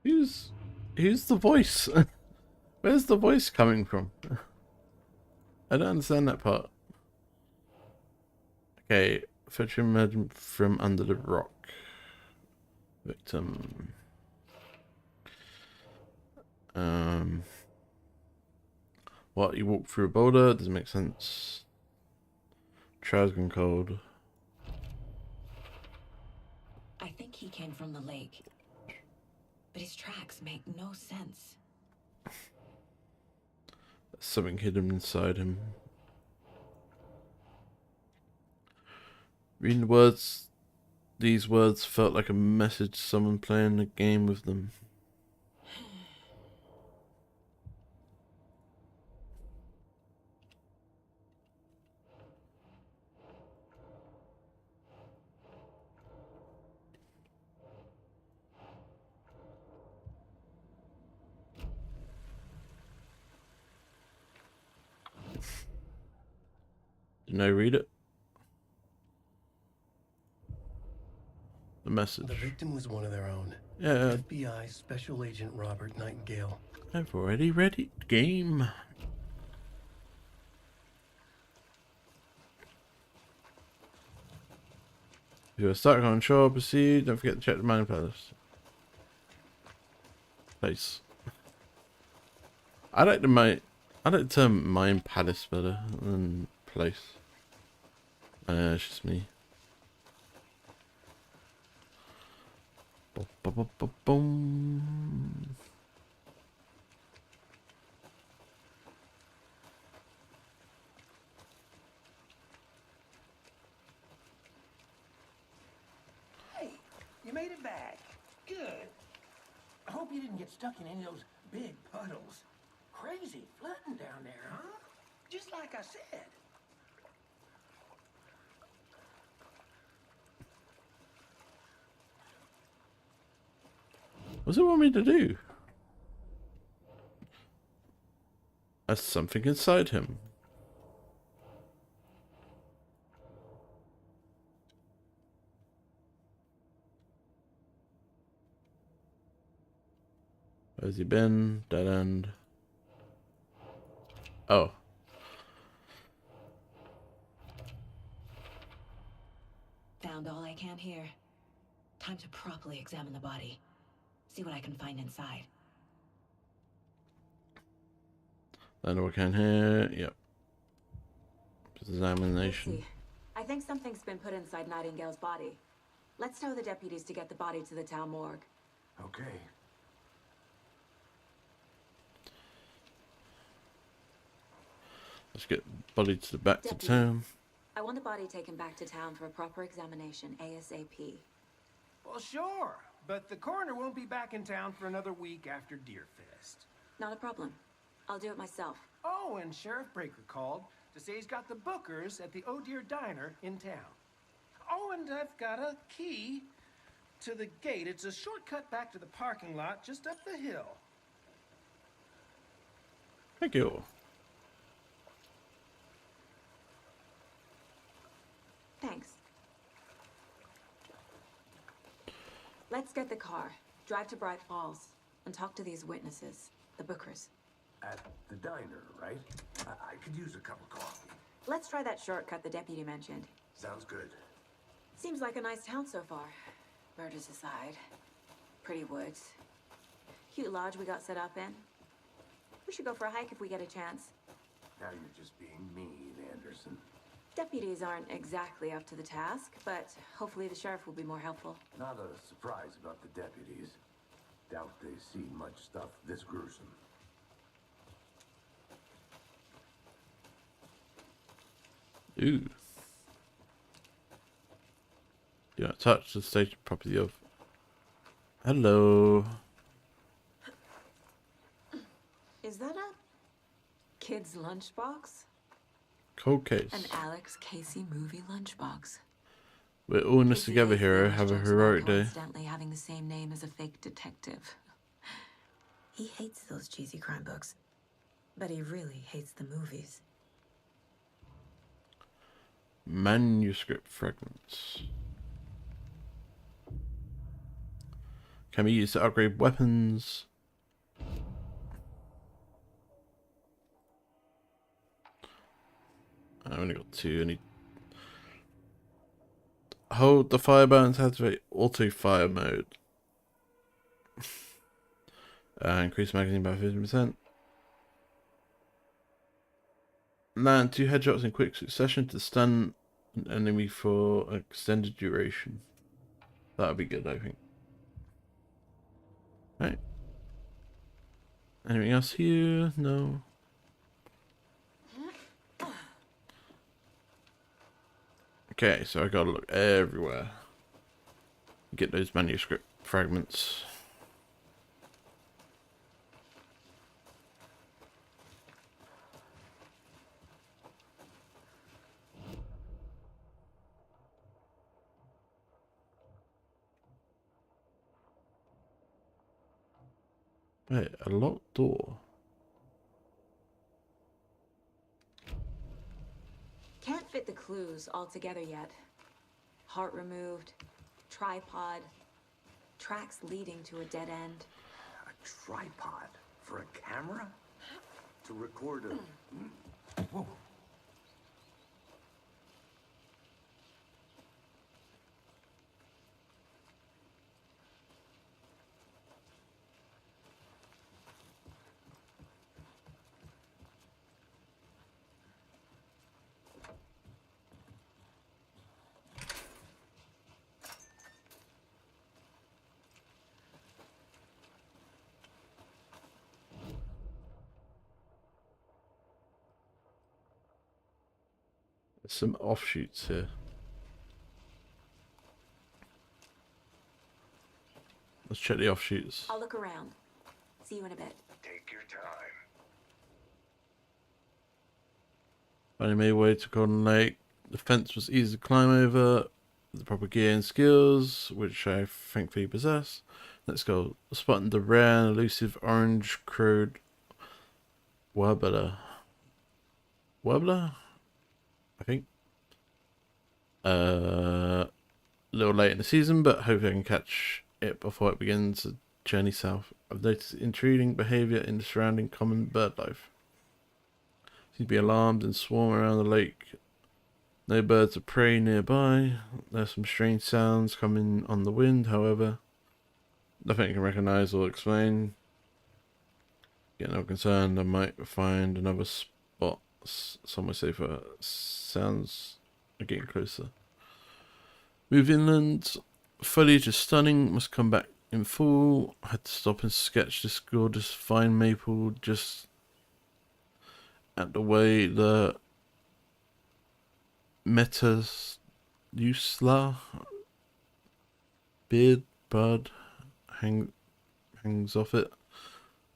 Who's the voice? Where's the voice coming from? I don't understand that part. Okay, fetch him from under the rock. Victim. What, you walk through a boulder? Doesn't make sense. Trail's gone cold. I think he came from the lake. But his tracks make no sense. Something hidden inside him. Reading the words, these words felt like a message, someone playing a game with them. Didn't I read it? The message. The victim was one of their own. Yeah. FBI Special Agent Robert Nightingale. I've already read it. Game. If you are stuck on shore, proceed. Don't forget to check the mine palace. Place. I like the term mine palace better than place. It's just me. Boom. Hey, you made it back. Good. I hope you didn't get stuck in any of those big puddles. Crazy flooding down there, huh? Just like I said. What's it want me to do? There's something inside him. Where's he been? Dead end. Oh. Found all I can here. Time to properly examine the body. See what I can find inside. Then we can hear. Yep. Examination. Casey, I think something's been put inside Nightingale's body. Let's tell the deputies to get the body to the town morgue. Okay. Let's get body to the back to Deputy, town. I want the body taken back to town for a proper examination ASAP. Well, sure. But the coroner won't be back in town for another week after Deerfest. Not a problem. I'll do it myself. Oh, and Sheriff Breaker called to say he's got the bookers at the Oh Dear Diner in town. Oh, and I've got a key to the gate. It's a shortcut back to the parking lot just up the hill. Thank you. Thanks. Let's get the car, drive to Bright Falls, and talk to these witnesses, the bookers. At the diner, right? I could use a cup of coffee. Let's try that shortcut the deputy mentioned. Sounds good. Seems like a nice town so far. Murders aside. Pretty woods. Cute lodge we got set up in. We should go for a hike if we get a chance. Now you're just being mean, Anderson. Deputies aren't exactly up to the task, but hopefully the sheriff will be more helpful. Not a surprise about the deputies. Doubt they've seen much stuff this gruesome. Ooh. Do not touch the station property of. Hello. Is that a kid's lunchbox? Cold case. An Alex Casey movie lunchbox. We're all in this Casey together, hates hero. the Have a jokes heroic about day. Constantly having the same name as a fake detective. He hates those cheesy crime books, but he really hates the movies. Manuscript fragments. Can be used to upgrade weapons. I've only got two. I need. Hold the fire button to activate auto fire mode. Increase magazine by 50%. Land 2 headshots in quick succession to stun an enemy for an extended duration. That would be good, I think. Right. Anything else here? No. Okay, so I gotta look everywhere. Get those manuscript fragments. Wait, a locked door. Can't fit the clues all together yet. Heart removed, tripod, tracks leading to a dead end. A tripod for a camera? To record a... Whoa. There's some offshoots here. Let's check the offshoots. I'll look around. See you in a bit. Take your time. Finally made way to Golden Lake. The fence was easy to climb over. The proper gear and skills, which I thankfully possess. Let's go. Spotting the rare and elusive orange-crowed warbler. Warbler? I think. A little late in the season, but hopefully I can catch it before it begins a journey south. I've noticed intriguing behaviour in the surrounding common bird life. Seem to be alarmed and swarm around the lake. No birds of prey nearby. There's some strange sounds coming on the wind, however. Nothing I can recognise or explain. Getting no concerned, I might find another spot somewhere safer. Sounds are getting closer. Move inland. Foliage is stunning. Must come back in full. I had to stop and sketch this gorgeous fine maple just at the way the Metas Usla beard bud hangs off it.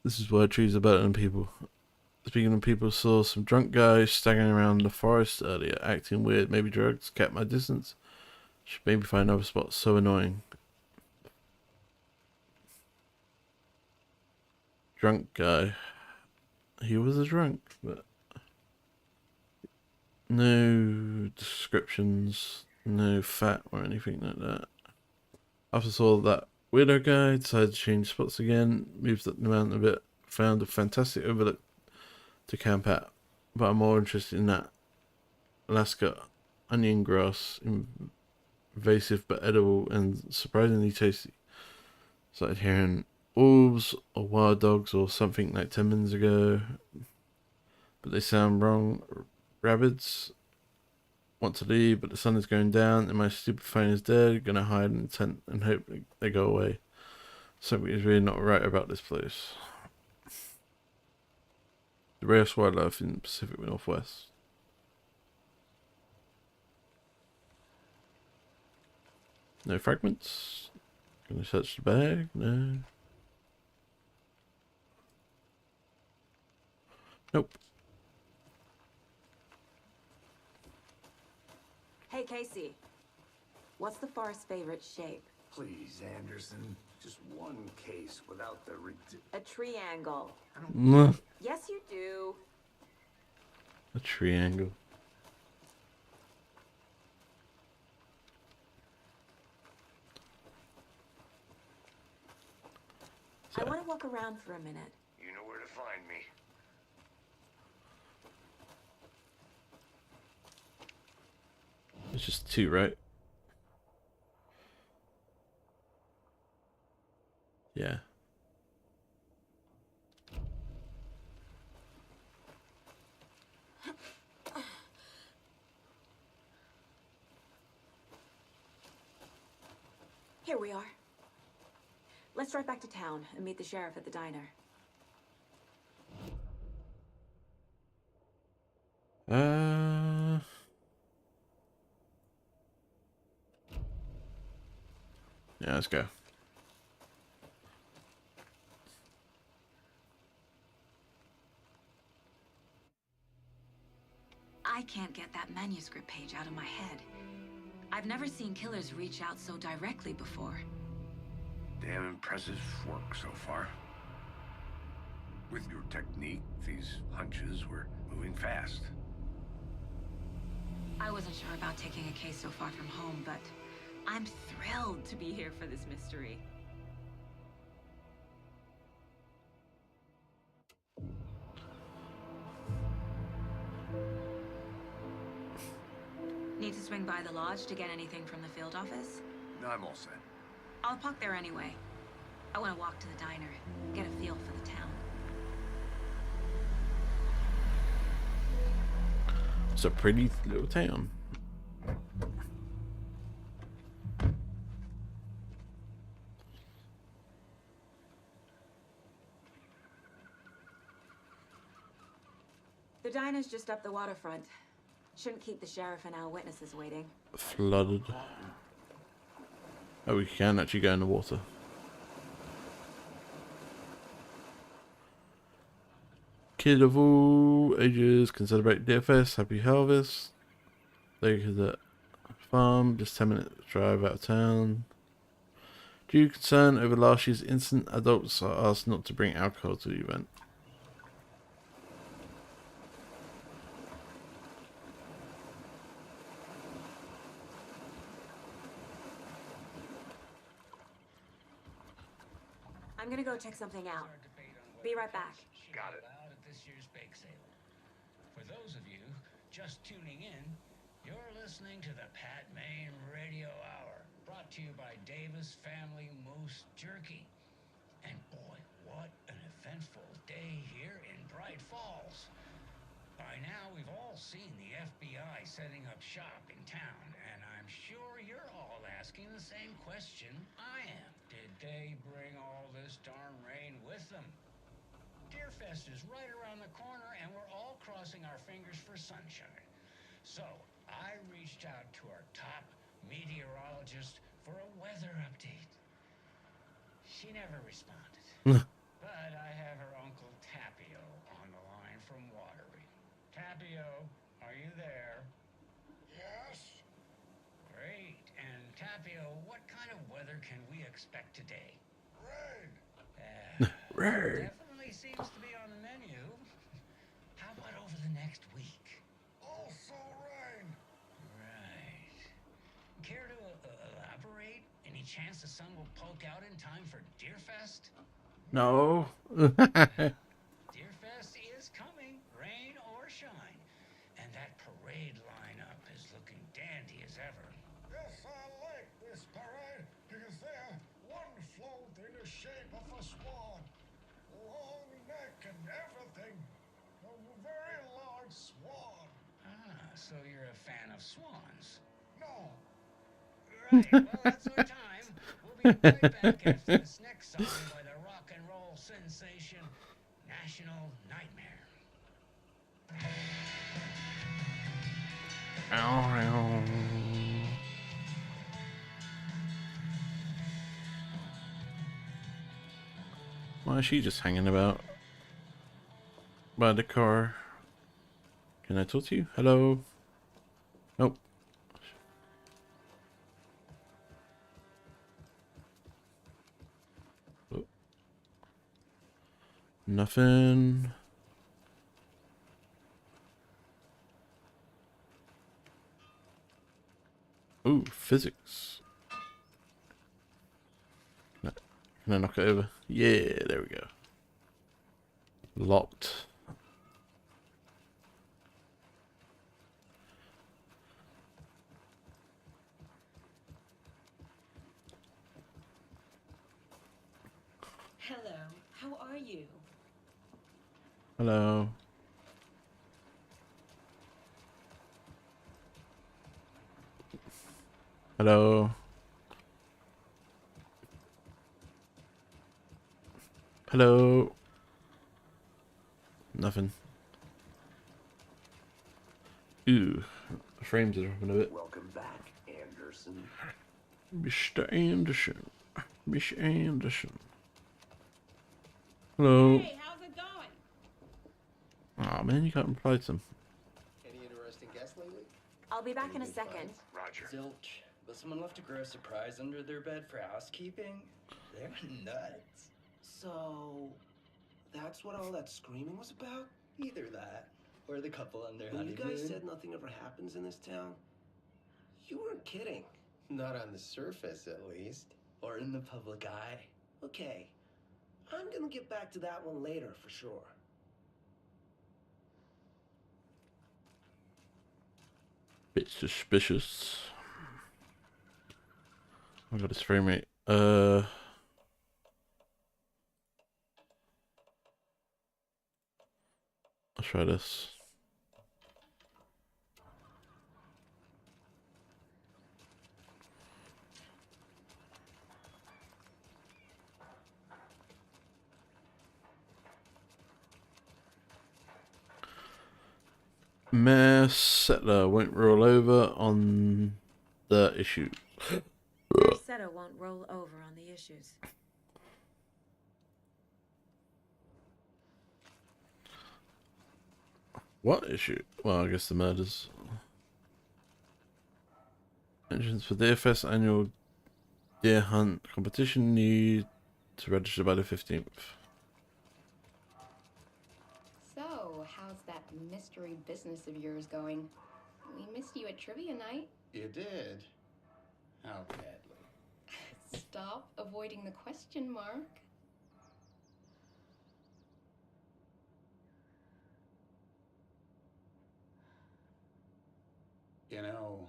This is why trees are better than people. Speaking of people, saw some drunk guys staggering around the forest earlier, acting weird, maybe drugs, kept my distance. Should maybe find another spot. So annoying. Drunk guy. He was a drunk, but no descriptions, no fat or anything like that. After saw that weirdo guy, decided to change spots again, moved up the mountain a bit, found a fantastic overlook to camp at, but I'm more interested in that Alaska onion grass, invasive but edible and surprisingly tasty. Started hearing wolves or wild dogs or something like 10 minutes ago, but they sound wrong. Rabbits want to leave, but the sun is going down and my stupid phone is dead. Gonna hide in the tent and hope they go away. Something is really not right about this place. The rarest wildlife in the Pacific Northwest. No fragments. Gonna search the bag? No. Nope. Hey, Casey. What's the forest's favorite shape? Please, Anderson. Just one case without the A triangle. Yes, you do. A triangle. I want to walk around for a minute. You know where to find me. It's just two, right? Yeah. Here we are. Let's drive back to town and meet the sheriff at the diner. Yeah, let's go. I can't get that manuscript page out of my head. I've never seen killers reach out so directly before. Damn impressive work so far. With your technique, these hunches were moving fast. I wasn't sure about taking a case so far from home, but I'm thrilled to be here for this mystery. Need to swing by the lodge to get anything from the field office? No, I'm all set. I'll park there anyway. I want to walk to the diner, get a feel for the town. It's a pretty little town. The diner's just up the waterfront. Shouldn't keep the sheriff and our witnesses waiting. Flooded. Oh, we can actually go in the water. Kid of all ages can celebrate DFS. Happy harvest. They could at farm, just 10-minute drive out of town. Due to concern over last year's incident, adults are asked not to bring alcohol to the event. I'm gonna go check something out. Be right back. Got it. At this year's bake sale. For those of you just tuning in, you're listening to the Pat Maine Radio Hour, brought to you by Davis Family Moose Jerky. And boy, what an eventful day here in Bright Falls. By now, we've all seen the FBI setting up shop in town, and I'm sure you're all asking the same question I am. Did they bring all this darn rain with them? Deerfest is right around the corner, and we're all crossing our fingers for sunshine. So, I reached out to our top meteorologist for a weather update. She never responded. But I have her Uncle Tapio on the line from Watery. Tapio, are you there? Yes? Great. And Tapio, what kind of weather can we expect today? Rain! Rain. Definitely seems to be on the menu. How about over the next week? Also rain! Right. Care to elaborate? Any chance the sun will poke out in time for Deerfest? No. Deerfest is coming, rain or shine. And that parade lineup is looking dandy as ever. Yes, I like this parade because they're one float in the shape of a swan. Long neck and everything. A very large swan. Ah, so you're a fan of swans. No, Right, well, that's our time. We'll be right back after this next song by the rock and roll sensation, National Nightmare. Why is she just hanging about by the car? Can I talk to you? Hello? Nope. Oh. Nothing. Ooh, physics. Can I knock it over? Yeah, there we go. Locked. Hello, how are you? Hello. Hello. Hello. Nothing. Ooh, the frames are dropping a bit. Welcome back, Anderson. Mr. Anderson. Miss Anderson. Hello. Hey, how's it going? Aw, man, you can't reply to them. Any interesting guests lately? I'll be back in a second. Roger. Zilch. But someone left a gross surprise under their bed for housekeeping? They're nuts. So, that's what all that screaming was about? Either that, or the couple on their When you honeymoon. guys said nothing ever happens in this town, you weren't kidding. Not on the surface, at least. Or in the public eye. Okay, I'm gonna get back to that one later for sure. Bit suspicious. I got his frame rate. I'll try this. Mayor settler won't roll over on the issue. Mayor Seto won't roll over on the issues. What issue? Well, I guess the murders. Entrance for DFS annual deer hunt competition need to register by the 15th. So, how's that mystery business of yours going? We missed you at trivia night. You did? How badly? Stop avoiding the question, Mark. You know,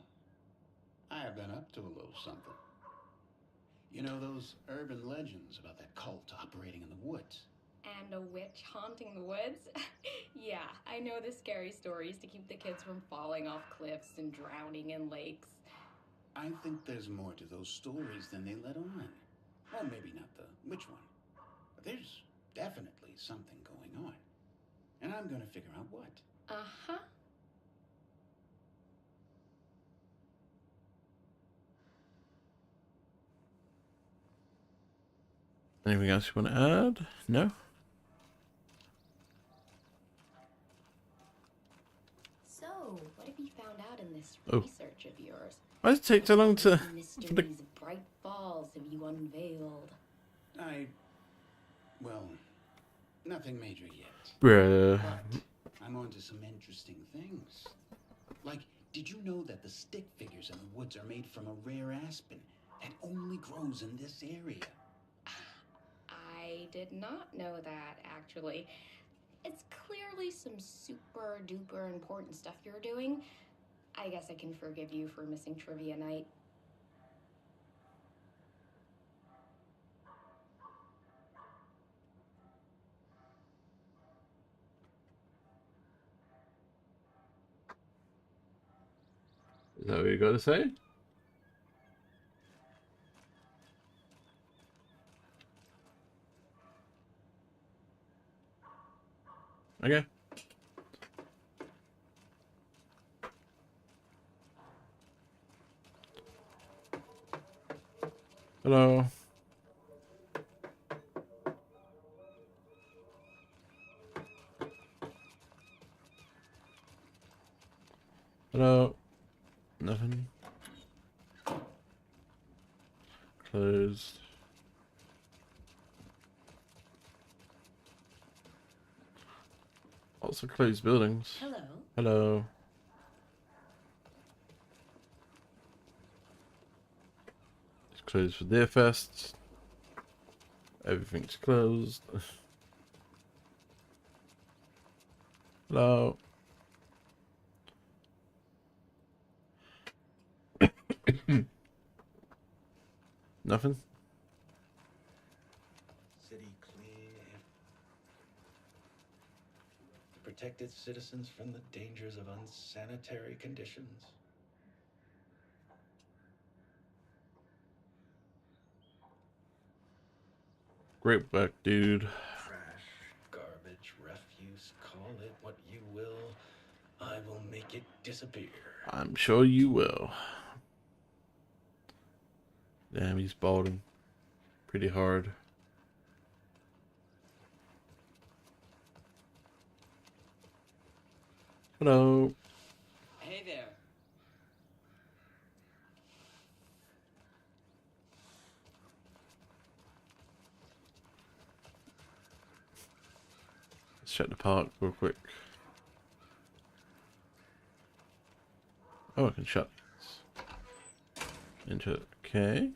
I have been up to a little something. You know those urban legends about that cult operating in the woods? And a witch haunting the woods? Yeah, I know the scary stories to keep the kids from falling off cliffs and drowning in lakes. I think there's more to those stories than they let on. Well, maybe not the witch one, but there's definitely something going on. And I'm gonna figure out what. Uh-huh. Anything else you want to add? No? So, what have you found out in this research of yours? Why does it take so long to... Mysteries of Bright Falls have you unveiled? Well, nothing major yet. Bruh. But I'm onto some interesting things. Like, did you know that the stick figures in the woods are made from a rare aspen that only grows in this area? I did not know that, actually. It's clearly some super duper important stuff you're doing. I guess I can forgive you for missing trivia night. Is that what you got to say? Okay. Hello. Hello. Nothing. Closed. Also closed buildings. Hello. Hello. It's closed for Deer Fest. Everything's closed. Hello. Nothing? City clean and protect its citizens from the dangers of unsanitary conditions. Great work, dude. Trash, garbage, refuse, call it what you will. I will make it disappear. I'm sure you will. Damn, he's balding pretty hard. Hello. Hey there. Let's check the park real quick. Oh, I can shut this. Into it. Okay.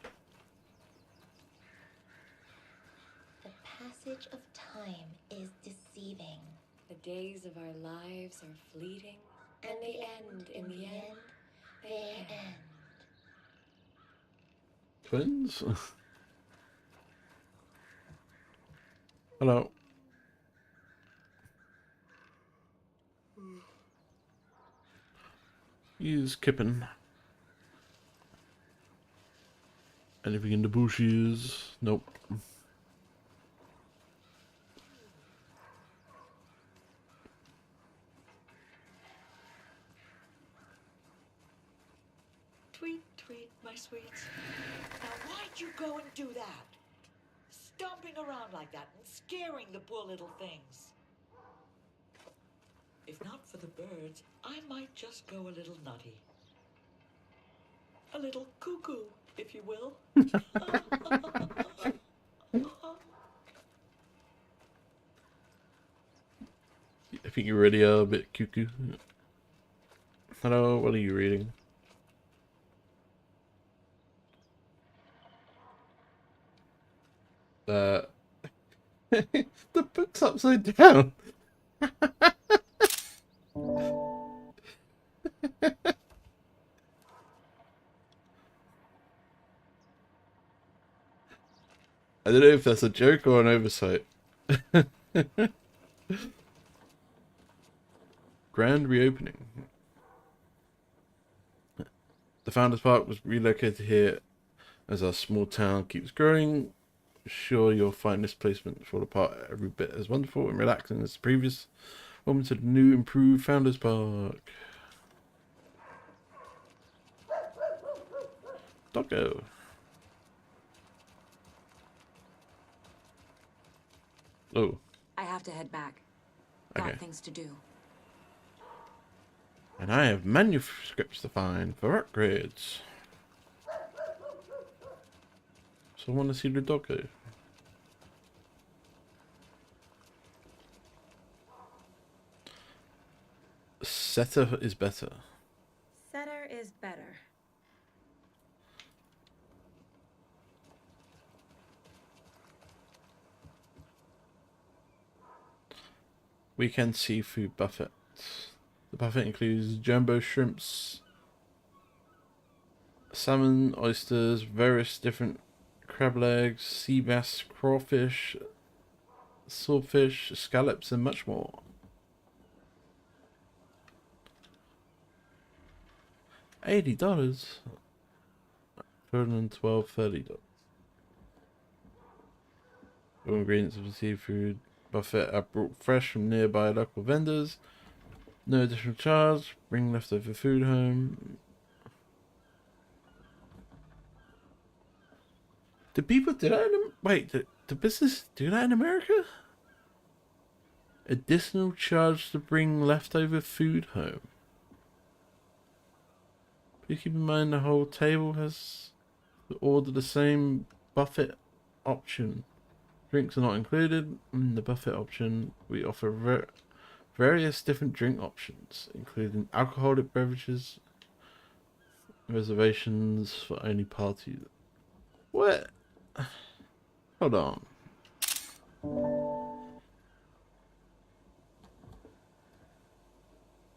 The passage of time is deceiving. The days of our lives are fleeting, and they end in the end. They end. Twins? Hello. He's kipping. Anything in the bushes? Nope. sweet, my sweets. Now, why'd you go and do that? Stomping around like that and scaring the poor little things. If not for the birds, I might just go a little nutty. A little cuckoo, if you will. I think you really are a bit cuckoo. Hello, what are you reading? The book's upside down. I don't know if that's a joke or an oversight. Grand reopening. The Founders Park was relocated here as our small town keeps growing. Sure, you'll find this placement fall apart every bit as wonderful and relaxing as the previous. Welcome to the new improved Founders Park. Doggo. Oh. I have to head back. Okay. Got things to do. And I have manuscripts to find for upgrades. So I want to see the doggo. Setter is better. Setter is better. Weekend seafood buffet. The buffet includes jumbo shrimps, salmon, oysters, various different crab legs, sea bass, crawfish, swordfish, scallops, and much more. $80. $112, $30. All ingredients of the seafood buffet are brought fresh from nearby local vendors. No additional charge. Bring leftover food home. Do people do that in... Wait, do business do that in America? Additional charge to bring leftover food home. Please keep in mind the whole table has to order the same buffet option. Drinks are not included. In the buffet option, we offer various different drink options, including alcoholic beverages, reservations for only parties. What? Hold on.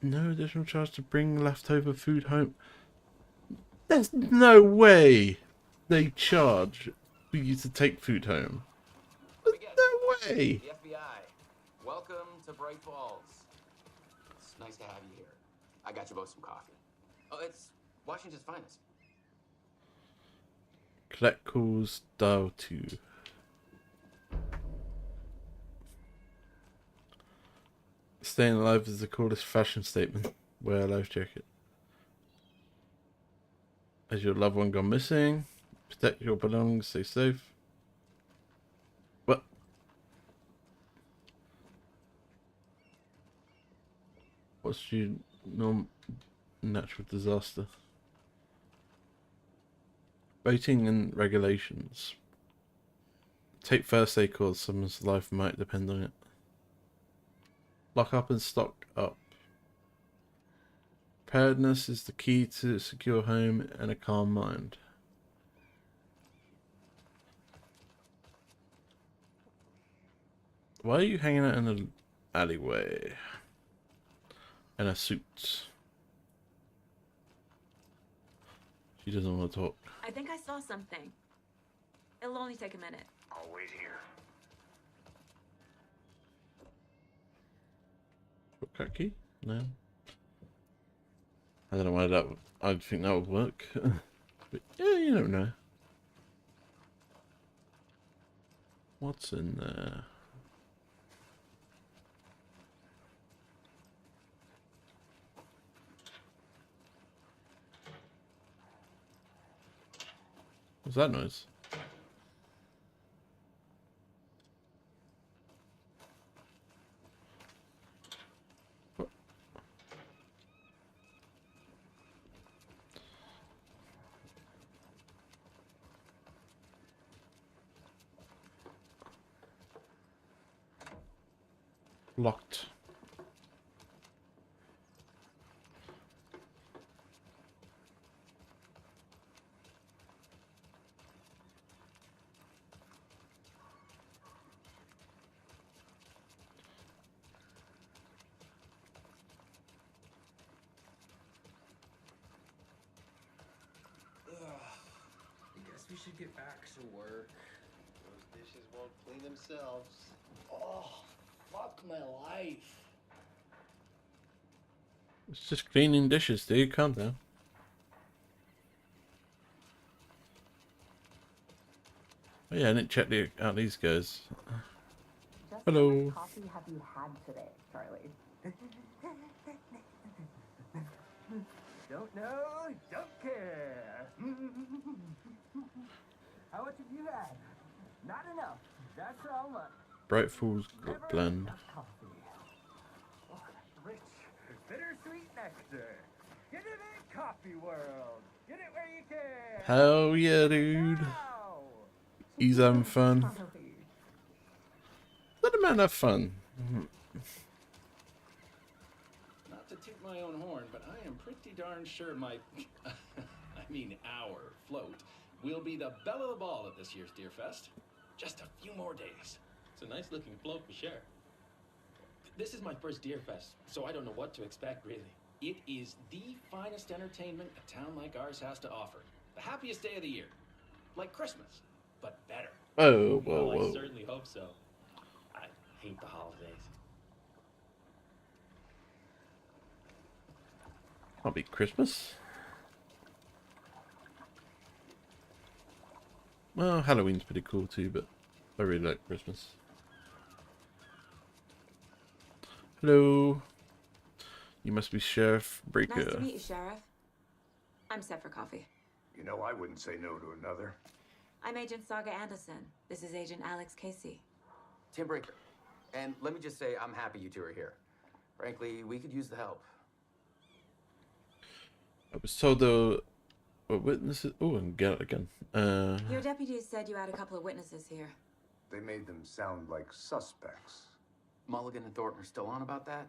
No additional charge to bring leftover food home. There's no way they charge for you to take food home. There's no way. The FBI. Welcome to Bright Falls. It's nice to have you here. I got you both some coffee. Oh, it's Washington's finest. Collect calls, dial 2. Staying alive is the coolest fashion statement. Wear a life jacket. Has your loved one gone missing? Protect your belongings, stay safe. What? What's your natural disaster? Voting and regulations. Take first aid calls, someone's life might depend on it. Lock up and stock up. Preparedness is the key to a secure home and a calm mind. Why are you hanging out in an alleyway? In a suit. She doesn't want to talk. I think I saw something. It'll only take a minute. I'll wait here. Shortcut key? No. I don't know why that would... I'd think that would work. But yeah, you don't know. What's in there? What's that noise? Locked. I guess we should get back to work. Those dishes won't clean themselves. Oh, fuck my life. It's just cleaning dishes, dude. Calm down. Oh yeah, I didn't check out these guys. Just Hello. how much coffee have you had today, Charlie? Don't know, don't care. How much have you had? Not enough. That's all much. Bright Falls blend. Coffee. Oh, rich, bittersweet nectar. Get it in coffee world. Get it where you can. Hell yeah, dude. He's having fun. Let the man have fun. Not to toot my own horn, but I am pretty darn sure my, I mean our float will be the belle of the ball at this year's Deer Fest. Just a few more days. It's a nice looking float for sure. This is my first Deer Fest, so I don't know what to expect really. It is the finest entertainment a town like ours has to offer. The happiest day of the year. Like Christmas, but better. Oh, Well, I whoa. certainly hope so. I hate the holidays. Can't be Christmas. Well, Halloween's pretty cool too, but I really like Christmas. Hello. You must be Sheriff Breaker. Nice to meet you, Sheriff. I'm set for coffee. You know, I wouldn't say no to another. I'm Agent Saga Anderson. This is Agent Alex Casey. Tim Breaker. And let me just say, I'm happy you two are here. Frankly, we could use the help. I was told there were witnesses. Oh, and get it again. Your deputies said you had a couple of witnesses here. They made them sound like suspects. Mulligan and Thornton are still on about that?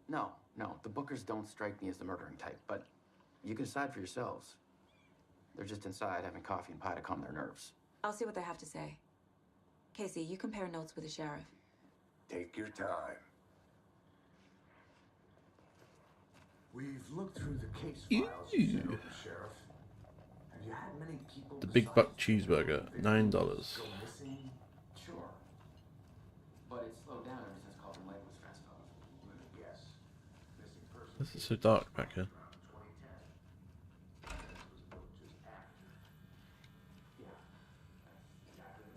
No, the Bookers don't strike me as the murdering type, but you can decide for yourselves. They're just inside having coffee and pie to calm their nerves. I'll see what they have to say. Casey, you compare notes with the sheriff. Take your time. We've looked through the case files you sent over, Sheriff. Have you had many people The Big Buck Cheeseburger, $9. go missing? Sure. But it's slowed down ever since Calden Lake was fenced off. Yes. Missing person. This is so dark back here. 2010. Was booked just after. Yeah. Exactly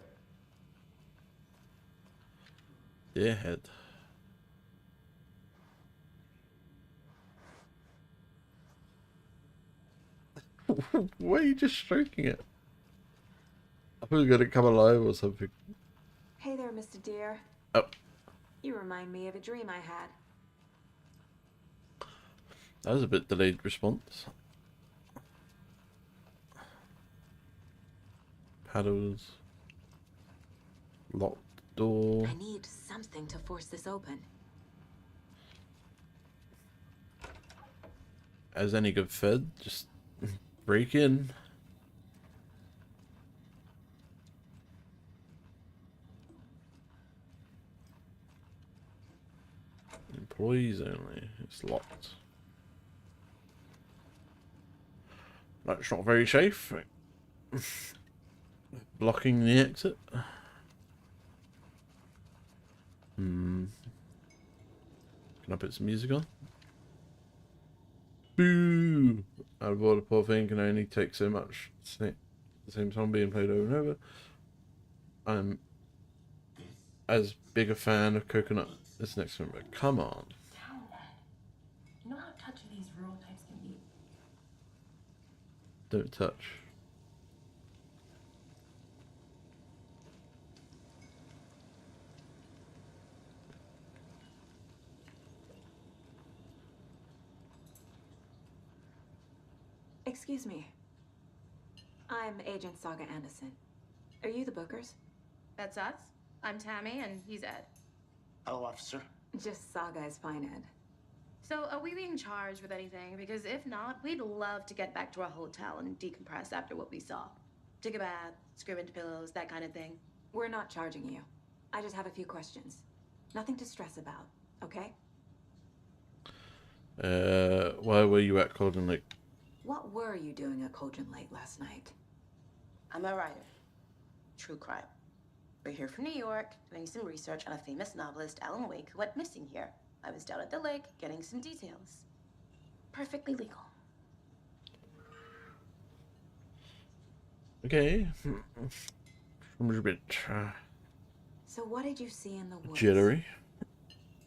there. Dear head. Why are you just stroking it? I thought you were gonna come alive or something. Hey there, Mr. Deer. Oh, You remind me of a dream I had. that was a bit delayed response. Paddles. Locked door. I need something to force this open. As any good Fed, just break in. Employees only. It's locked. That's not very safe. Blocking the exit. Can I put some music on? Boo! Out of order, poor thing can only take so much. The same song being played over and over. I'm as big a fan of Coconut as next one, but come on. Down, Ed. You know how touchy these rural types can be. Don't touch. Excuse me. I'm Agent Saga Anderson. Are you the Bookers? That's us. I'm Tammy, and he's Ed. Hello, officer. Just Saga is fine, Ed. So, are we being charged with anything? Because if not, we'd love to get back to our hotel and decompress after what we saw. Take a bath, scream into pillows, that kind of thing. We're not charging you. I just have a few questions. Nothing to stress about, okay? Why were you at Golden Lake? What were you doing at Cauldron Lake last night? I'm a writer. True crime. We're here from New York, doing some research on a famous novelist, Alan Wake, who went missing here. I was down at the lake, getting some details. Perfectly legal. Okay. I'm a bit So what did you see in the woods? jittery.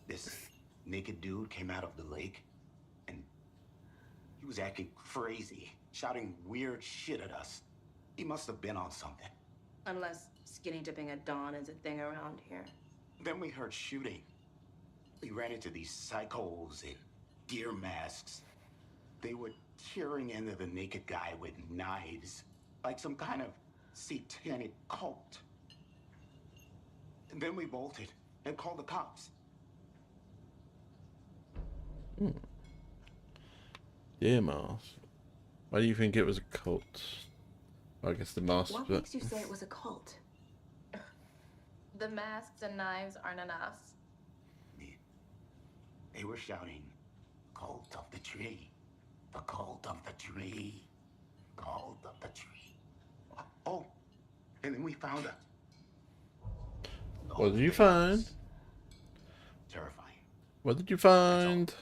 This naked dude came out of the lake, and he was acting crazy, shouting weird shit at us. He must have been on something. Unless skinny dipping at dawn is a thing around here. Then we heard shooting. We ran into these psychos in deer masks. They were tearing into the naked guy with knives, like some kind of satanic cult. And then we bolted and called the cops. Deer mask. Why do you think it was a cult? I guess the mask. What but... makes you say it was a cult? The masks and knives aren't enough. They were shouting, "Cult of the tree, the cult of the tree, cult of the tree." Oh, and then we found it. What did you find? Terrifying. What did you find?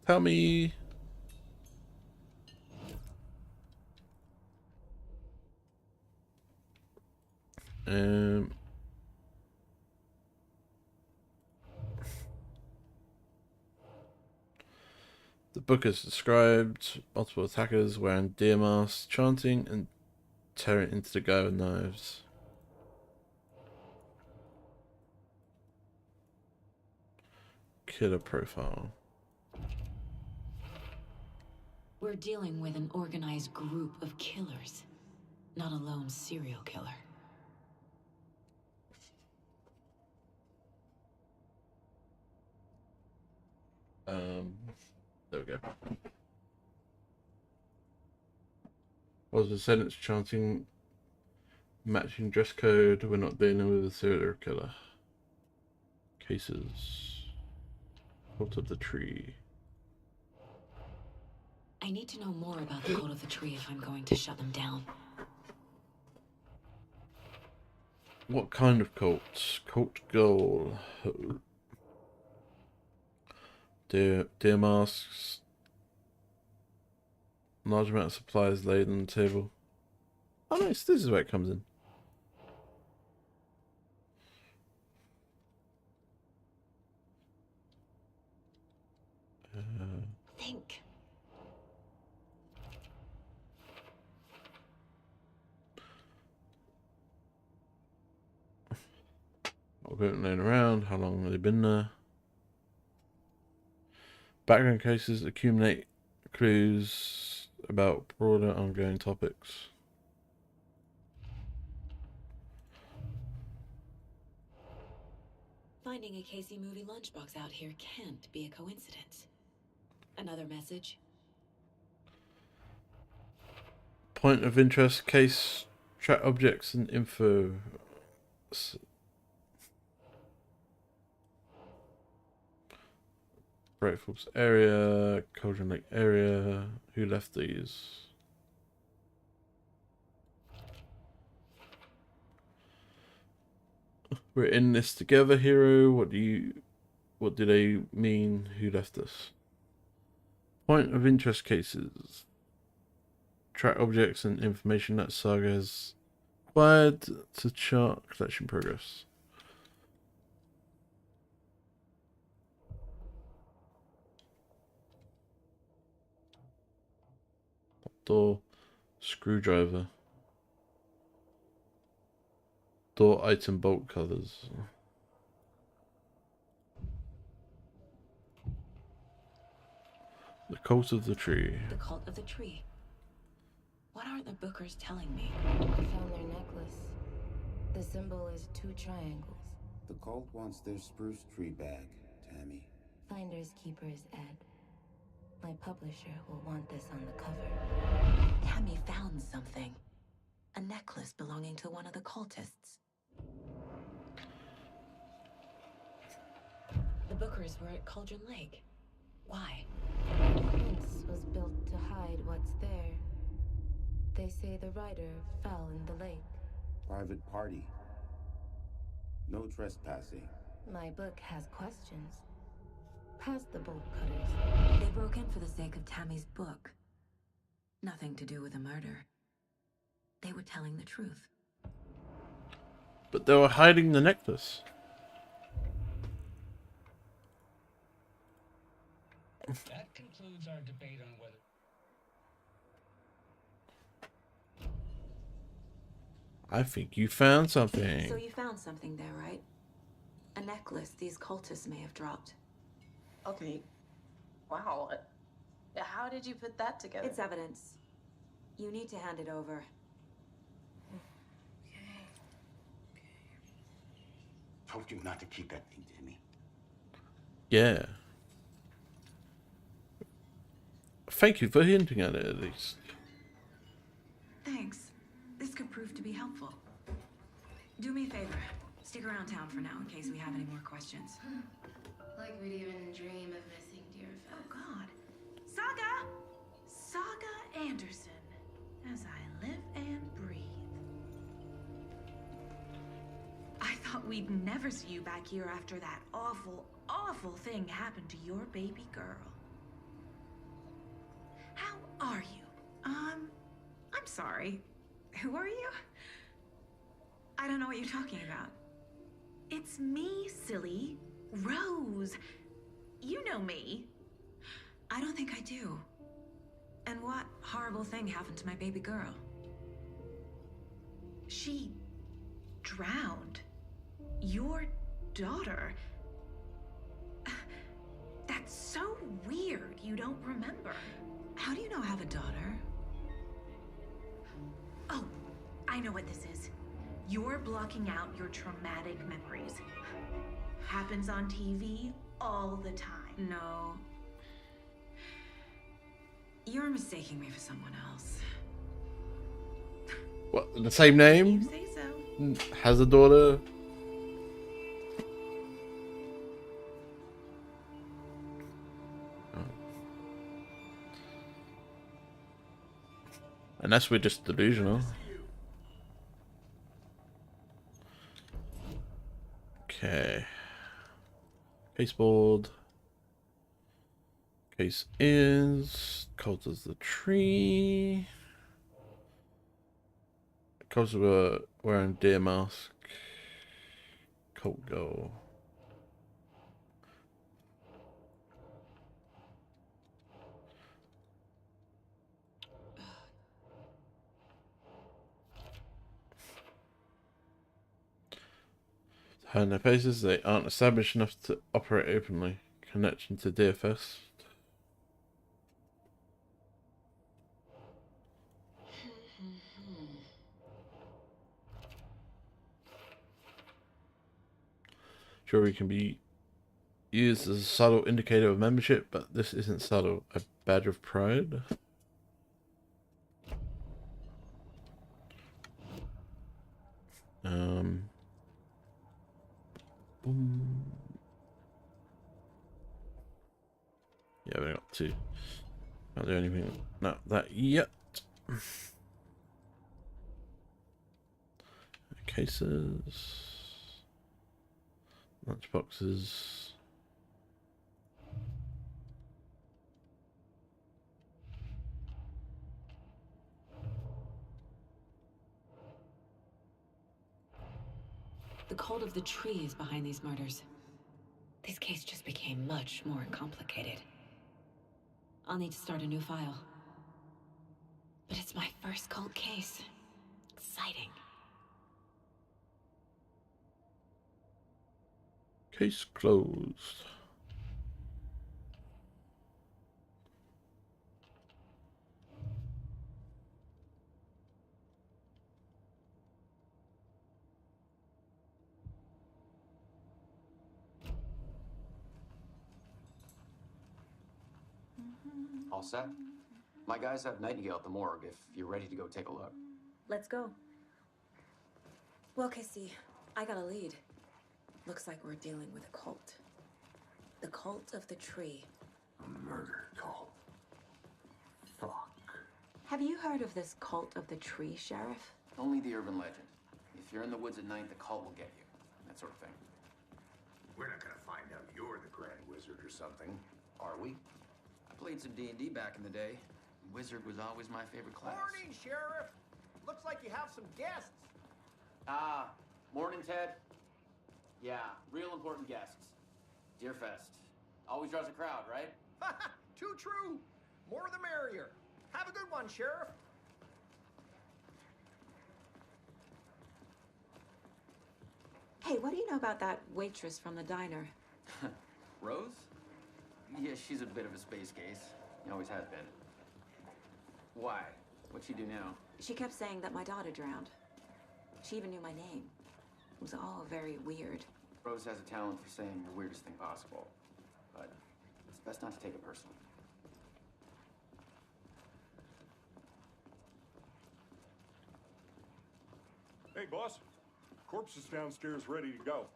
Tell me. The book is described multiple attackers wearing deer masks, chanting and tearing into the guy with knives. Killer profile. We're dealing with an organized group of killers, not a lone serial killer. There we go. Was the sentence chanting matching dress code? We're not dealing with a serial killer. Cases. Cult of the tree. I need to know more about the Cult of the Tree if I'm going to shut them down. What kind of cult? Cult goal. Deer masks. Large amount of supplies laid on the table. Oh nice, this is where it comes in. Think. I'll go laying around. How long have they been there? Background cases accumulate clues about broader ongoing topics. Finding a Casey movie lunchbox out here can't be a coincidence. Another message? Point of interest, case, track objects and info. Bright Falls area, Cauldron Lake area. Who left these? We're in this together, hero. What do they mean? Who left us? Point of interest cases. Track objects and information that Saga has acquired to chart collection progress. Door, screwdriver. Door item bolt covers. The cult of the tree. The Cult of the Tree. What aren't the Bookers telling me? I found their necklace. The symbol is 2 triangles. The cult wants their spruce tree back, Tammy. Finders keepers, Ed. My publisher will want this on the cover. Tammy found something. A necklace belonging to one of the cultists. The Bookers were at Cauldron Lake. Why? The fence was built to hide what's there. They say the rider fell in the lake. Private party. No trespassing. My book has questions. Past the bolt cutters. They broke in for the sake of Tammy's book. Nothing to do with the murder. They were telling the truth. But they were hiding the necklace. That concludes our debate on whether... I think you found something. So you found something there, right? A necklace these cultists may have dropped. Okay. Wow. How did you put that together? It's evidence. You need to hand it over. Told you not to keep that thing, Tammy. Yeah. Thank you for hinting at it, at least. Thanks. This could prove to be helpful. Do me a favor. Stick around town for now in case we have any more questions. Like we'd even dream of missing Deerfest. Oh, God. Saga! Saga Anderson. As I live and breathe. I thought we'd never see you back here after that awful, awful thing happened to your baby girl. How are you? I'm sorry. Who are you? I don't know what you're talking about. It's me, silly. Rose. You know me. I don't think I do. And what horrible thing happened to my baby girl? She drowned. Your daughter. That's so weird you don't remember. How do you know I have a daughter? Oh, I know what this is. You're blocking out your traumatic memories. Happens on TV all the time. No. You're mistaking me for someone else. What, the same name? You say so. Has a daughter? Unless we're just delusional. Okay. Caseboard. Case is. Cult as the tree. Cults were wearing deer mask. Cult go. Hide their faces, they aren't established enough to operate openly. Connection to Deerfest. Jewelry can be used as a subtle indicator of membership, but this isn't subtle. A badge of pride. Boom. Yeah, we got two. Can't do anything. Not that yet. Cases. Lunchboxes. The cult of the tree is behind these murders. This case just became much more complicated. I'll need to start a new file. But it's my first cult case. Exciting. Case closed. All set? My guys have Nightingale at the morgue if you're ready to go take a look. Let's go. Well, Casey, I got a lead. Looks like we're dealing with a cult. The cult of the tree. A murder cult. Fuck. Have you heard of this cult of the tree, Sheriff? Only the urban legend. If you're in the woods at night, the cult will get you. That sort of thing. We're not gonna find out you're the Grand Wizard or something, are we? I played some D&D back in the day. Wizard was always my favorite class. Morning, Sheriff. Looks like you have some guests. Morning, Ted. Yeah, real important guests. Deerfest. Always draws a crowd, right? Too true. More the merrier. Have a good one, Sheriff. Hey, what do you know about that waitress from the diner? Rose? Yeah, she's a bit of a space case. She always has been. Why? What'd she do now? She kept saying that my daughter drowned. She even knew my name. It was all very weird. Rose has a talent for saying the weirdest thing possible. But it's best not to take it personally. Hey, boss. Corpse is downstairs ready to go.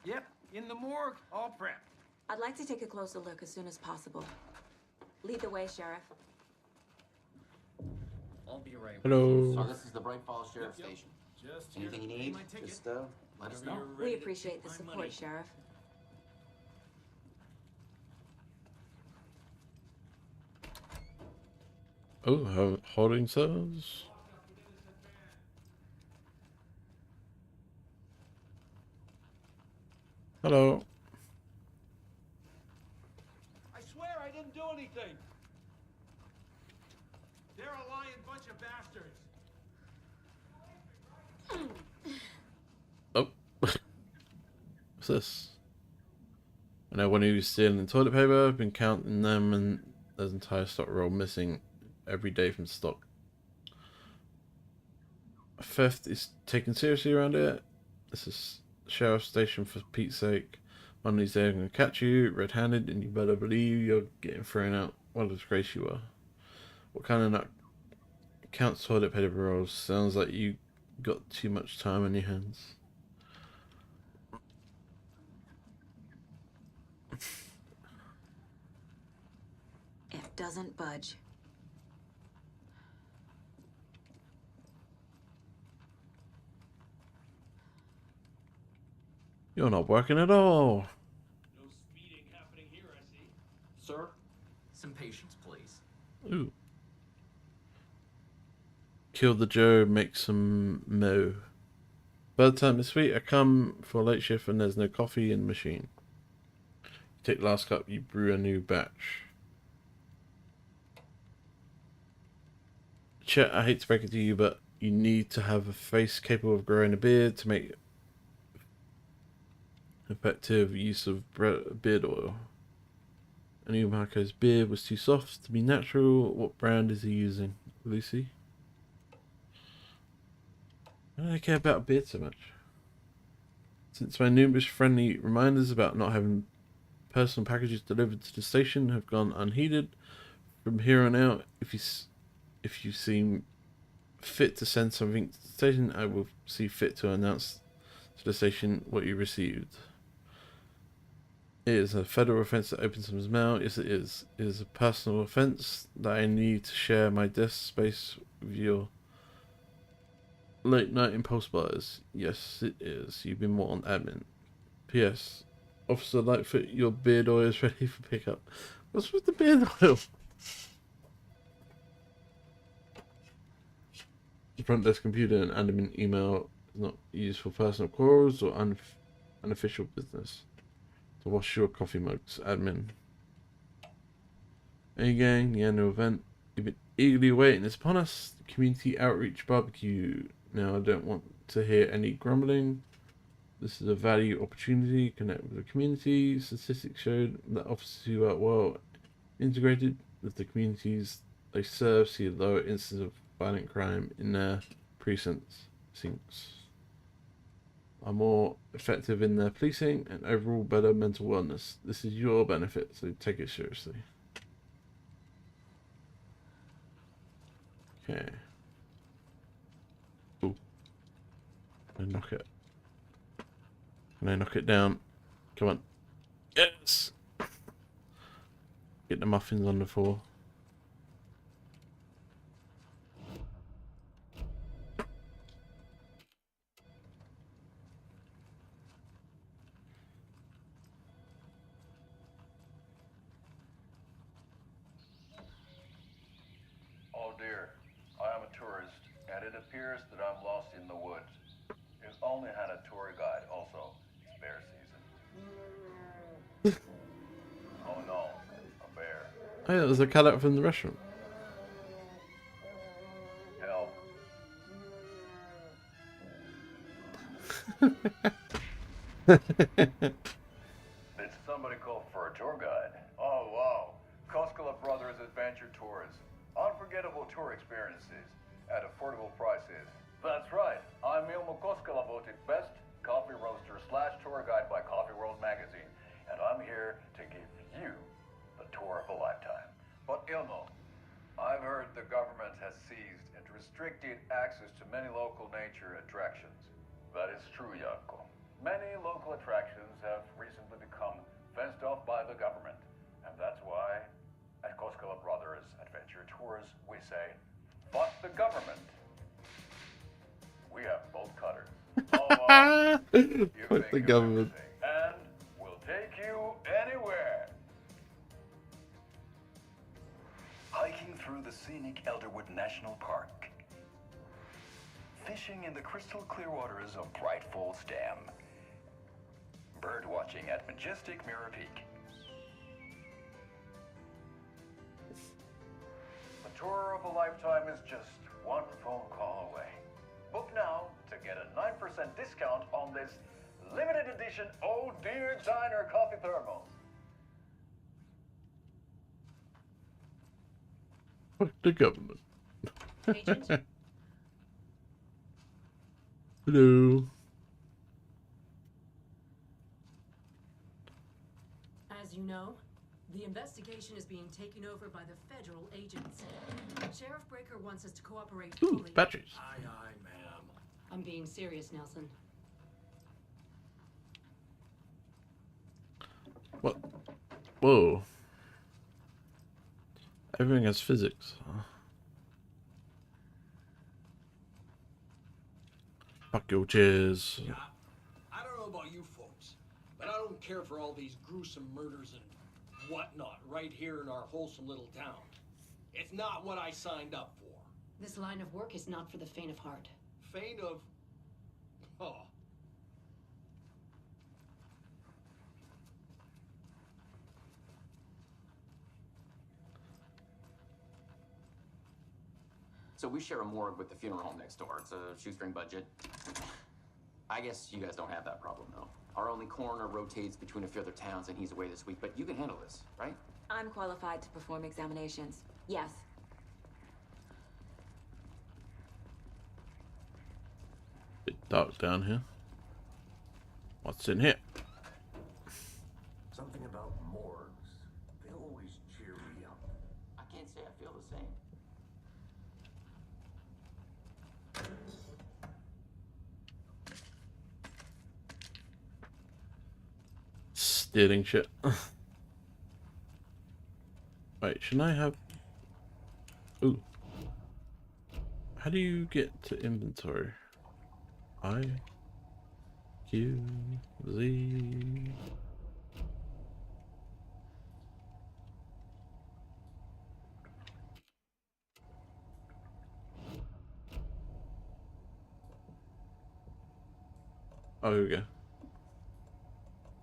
Yep, in the morgue, all prepped. I'd like to take a closer look as soon as possible. Lead the way, Sheriff. I'll be right Hello. So this is the Bright Falls Sheriff Station. Just Anything you need, just let us know. We appreciate the support, Sheriff. Oh, holding cells. Hello. I swear I didn't do anything. They're a lying bunch of bastards. Oh. What's this? I know when he was stealing toilet paper, I've been counting them and there's an entire stock roll missing every day from stock. Theft is taken seriously around here. This is sheriff station for Pete's sake. One of these days I'm going to catch you red-handed and you better believe you're getting thrown out. What a disgrace you are. What kind of nut counts toilet paper rolls? Sounds like you got too much time on your hands. It doesn't budge. You're not working at all. No speeding happening here, I see. Sir, some patience, please. Ooh. Kill the Joe, make some mo. By the time this week, I come for a late shift and there's no coffee in the machine. You take the last cup, you brew a new batch. Chet, I hate to break it to you, but you need to have a face capable of growing a beard to make effective use of beard oil. I knew Marco's beard was too soft to be natural. What brand is he using, Lucy? Why do I care about a beard so much? Since my numerous friendly reminders about not having personal packages delivered to the station have gone unheeded, from here on out, if you seem fit to send something to the station, I will see fit to announce to the station what you received. It is a federal offence that opens someone's mail. Yes, it is. It is a personal offence that I need to share my desk space with your late night impulse buyers. Yes, it is. You've been more on admin. P.S. Officer Lightfoot, your beard oil is ready for pickup. What's with the beard oil? The front desk computer and admin email is not used for personal quarrels or unofficial business. To wash your coffee mugs, admin. Hey gang, the annual event you've been eagerly waiting is upon us. The community outreach barbecue. Now I don't want to hear any grumbling. This is a value opportunity. Connect with the community. Statistics showed that officers who are well integrated with the communities they serve see a lower incidence of violent crime in their precincts. Are more effective in their policing and overall better mental wellness. This is your benefit, so take it seriously. Okay. Ooh. Can I knock it? Can I knock it down? Come on. Yes! Get the muffins on the floor. Oh dear, I am a tourist, and it appears that I'm lost in the woods. If only had a tour guide also. It's bear season. Oh no, a bear. Oh yeah, there's a cutout from the restaurant. Help. Did somebody call for a tour guide? Oh wow, Koskela Brothers Adventure Tours. Unforgettable tour experiences at affordable prices. That's right, I'm Ilmo Koskela, voted best coffee roaster / tour guide by Coffee World magazine, and I'm here to give you the tour of a lifetime. But Ilmo, I've heard the government has seized and restricted access to many local nature attractions. That is true, Janko. Many local attractions have recently become fenced off by the government, and that's why at Koskela Brothers Adventure Tours we say, fuck the government. We have bolt cutters. Fuck the government. And we'll take you anywhere. Hiking through the scenic Elderwood National Park. Fishing in the crystal clear waters of Bright Falls Dam. Bird watching at majestic Mirror Peak. The tour of a lifetime is just one phone call away. Book now to get a 9% discount on this limited edition Oh Dear Diner coffee thermos. Fuck the government. Agent? Hello. As you know, the investigation is being taken over by the federal agents. Sheriff Breaker wants us to cooperate Ooh, fully. batteries. Aye, aye, ma'am. I'm being serious, Nelson. What? Whoa. Everything has physics. Fuck your chairs. Yeah, I don't know about you folks, but I don't care for all these gruesome murders and whatnot right here in our wholesome little town. It's not what I signed up for. This line of work is not for the faint of heart. Faint of... Oh. So we share a morgue with the funeral home next door. It's a shoestring budget. I guess you guys don't have that problem, though. Our only coroner rotates between a few other towns, and he's away this week. But you can handle this, right? I'm qualified to perform examinations. Yes. Bit dark down here. What's in here? Something about morgues. They always cheer me up. I can't say I feel the same. Stealing shit. Wait, shouldn't I have... Ooh. How do you get to inventory? I... Q... Z... Oh, here we go.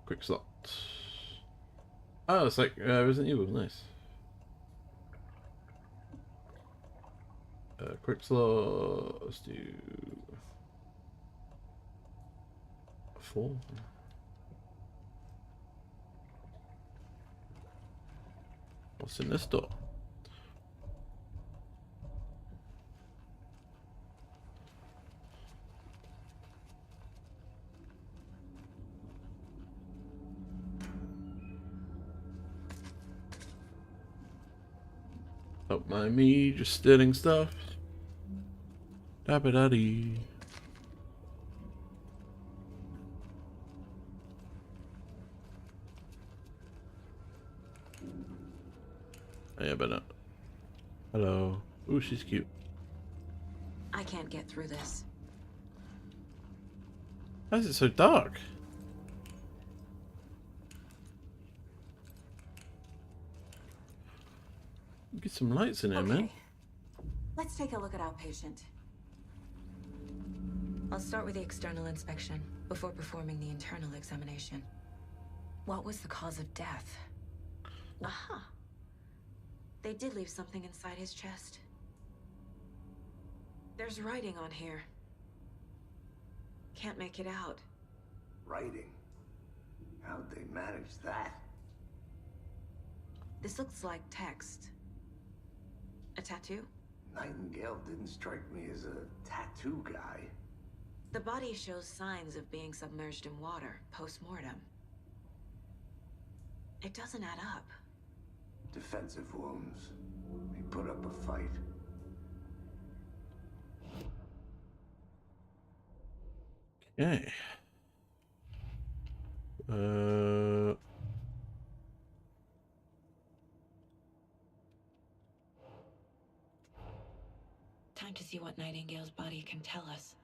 Quick slot. Oh, it's like Resident Evil, nice. Quick slot, let's do 4. What's in this door? Don't mind me, just stealing stuff. Da-ba-da-dee. Yeah, but hello. Ooh, she's cute. I can't get through this. Why is it so dark? Get some lights in here, man. Let's take a look at our patient. I'll start with the external inspection before performing the internal examination. What was the cause of death? Aha! They did leave something inside his chest. There's writing on here. Can't make it out. Writing? How'd they manage that? This looks like text. A tattoo? Nightingale didn't strike me as a tattoo guy. The body shows signs of being submerged in water post-mortem. It doesn't add up. Defensive wounds. He put up a fight. Okay. Time to see what Nightingale's body can tell us.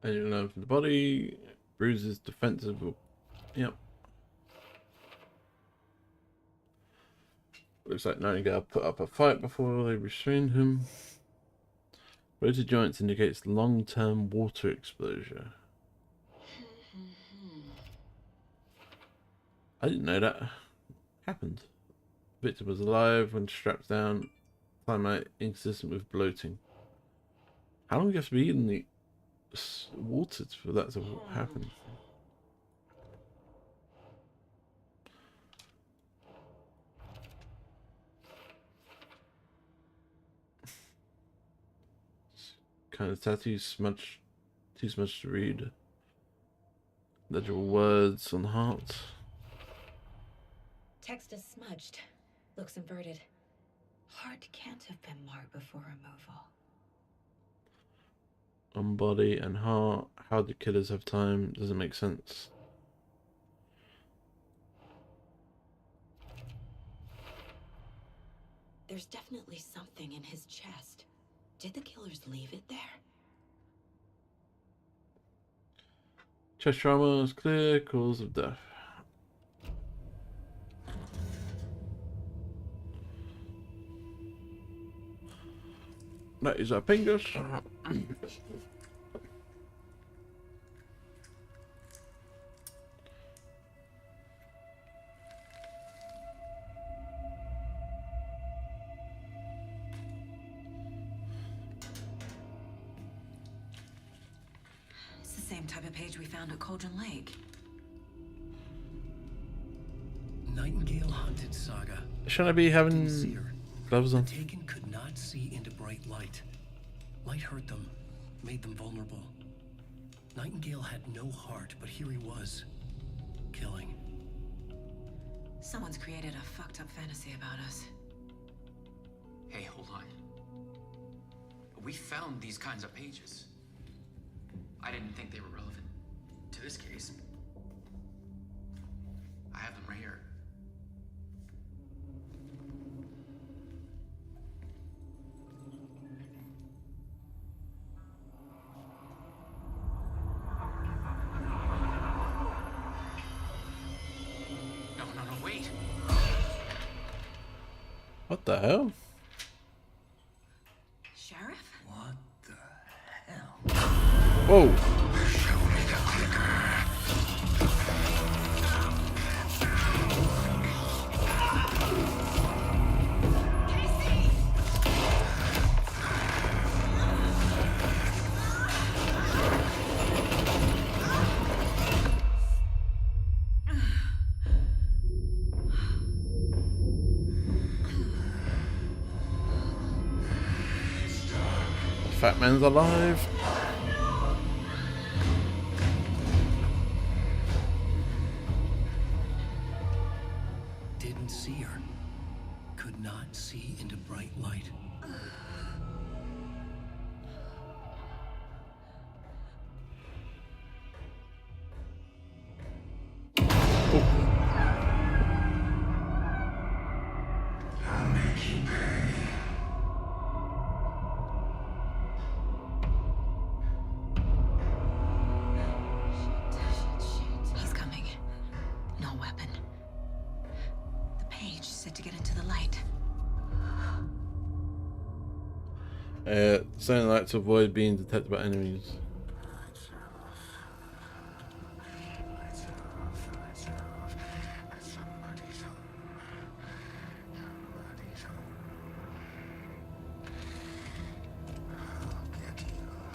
And you know, the body, bruises, defensive. Yep. Looks like Nightingale put up a fight before they restrained him. Rotor joints indicates long-term water exposure. I didn't know that happened. Victim was alive when strapped down. Climate inconsistent with bloating. How long do you have to be in the water for that to happen? Kind of tattoo smudge, too smudged to read. Legible words on the heart. Text is smudged. Looks inverted. Heart can't have been marked before removal. On body and heart. How do killers have time? Doesn't make sense. There's definitely something in his chest. Did the killers leave it there? Chest trauma is clear. Cause of death. That is our fingers. It's the same type of page we found at Cauldron Lake. Nightingale Hunted Saga. Shouldn't I be having gloves on? The Taken could not see into bright light. Light hurt them, made them vulnerable. Nightingale had no heart, but here he was, killing. Someone's created a fucked up fantasy about us. Hey, hold on. We found these kinds of pages. I didn't think they were relevant to this case. I have them right here. No, wait. What the hell? Sheriff? What the hell? Whoa. Show me the clicker. Fat man's alive. Did see her, could not see into bright light. He's coming. No weapon. The page said to get into the light. Saying like to avoid being detected by enemies.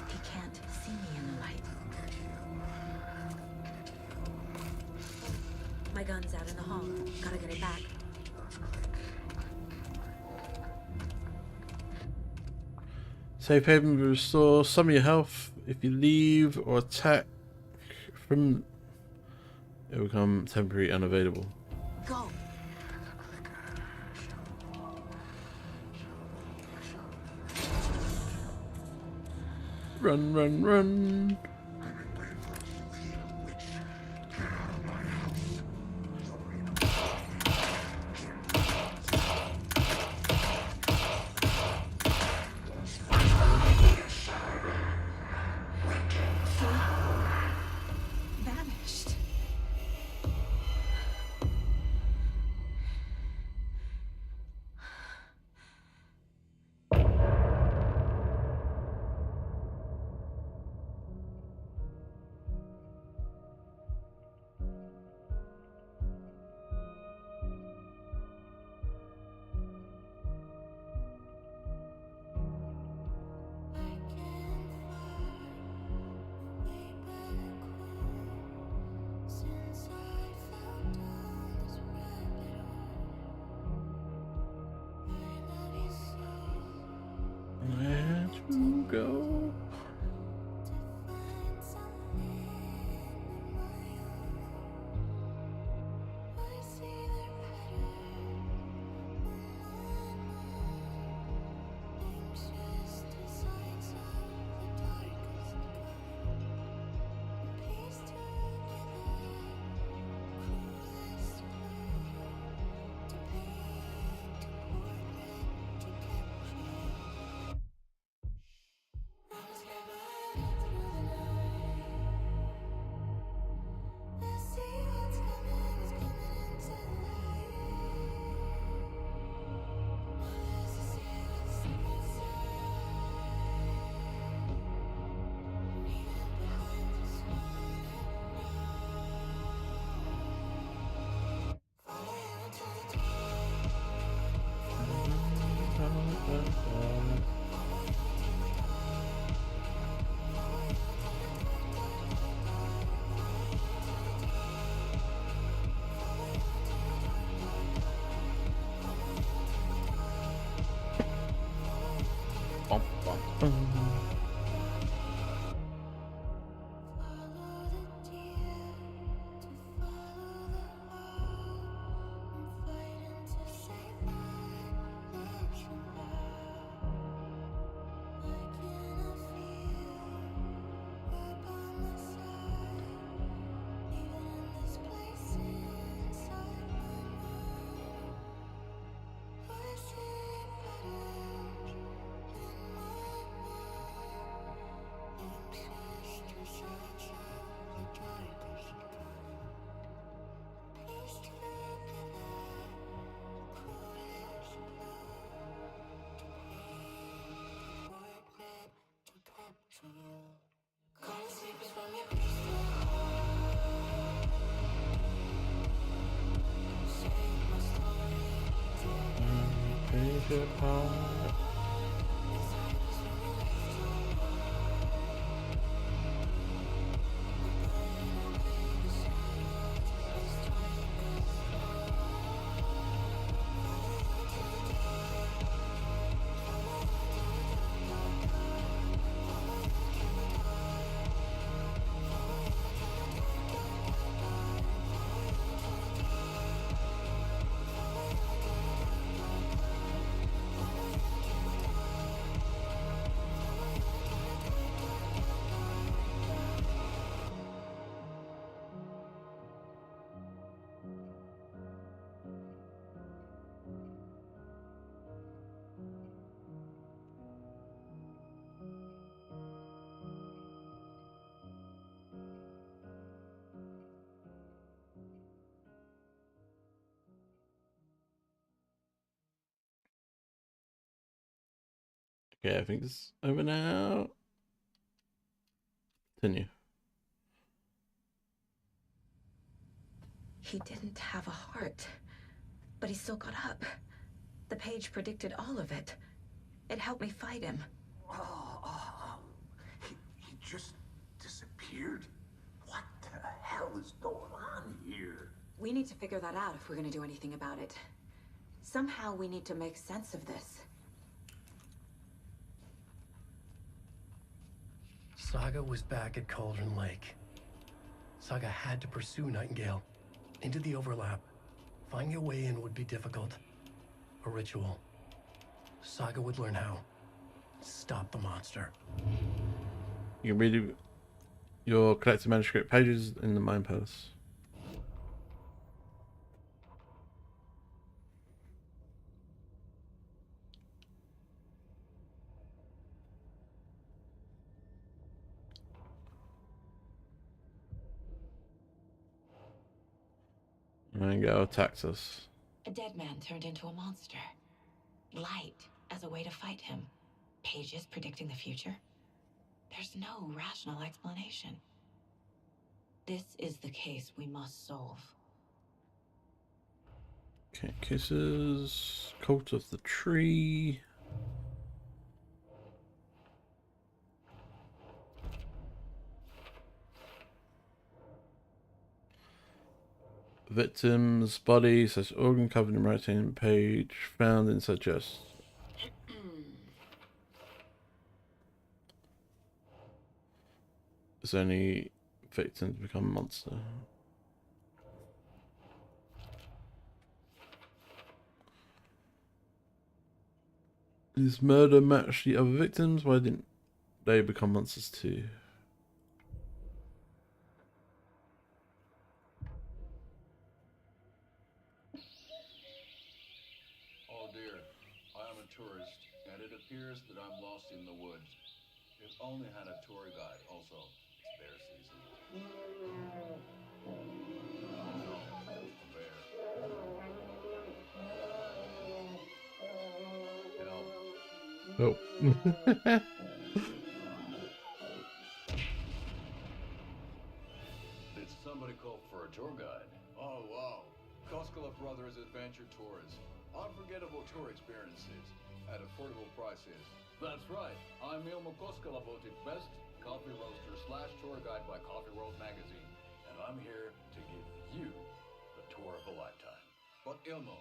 He can't see me in the light. My gun's out in the hall. Gotta get it back. Safe haven will restore some of your health if you leave or attack from. It will become temporary unavailable. Go. Run, run, run. Vanished. Where'd you go? Bum, bum, bum. Okay, I think it's over now. Continue. He didn't have a heart, but he still got up. The page predicted all of it. It helped me fight him. He just disappeared? What the hell is going on here? We need to figure that out if we're gonna do anything about it. Somehow we need to make sense of this. Saga was back at Cauldron Lake. Saga had to pursue Nightingale into the overlap. Finding a way in would be difficult. A ritual. Saga would learn how. Stop the monster. You can read your collected manuscript pages in the Mind Palace. Nightingale attacks us. A dead man turned into a monster. Light as a way to fight him. Pages predicting the future. There's no rational explanation. This is the case we must solve. Okay, cases. Cult of the Tree. Victim's body says organ covered in writing, page found inside chest. Is any victim to become a monster? Is murder match the other victims? Why didn't they become monsters too? Oh dear, I am a tourist, and it appears that I'm lost in the woods. If only had a tour guide. Also, it's bear season. No, a bear. Help. Oh. Did somebody call for a tour guide? Oh, wow. Koskela Brothers Adventure Tours. Unforgettable tour experiences at affordable prices. That's right. I'm Ilmo Koskela, voted best coffee roaster / tour guide by Coffee World magazine. And I'm here to give you the tour of a lifetime. But Ilmo,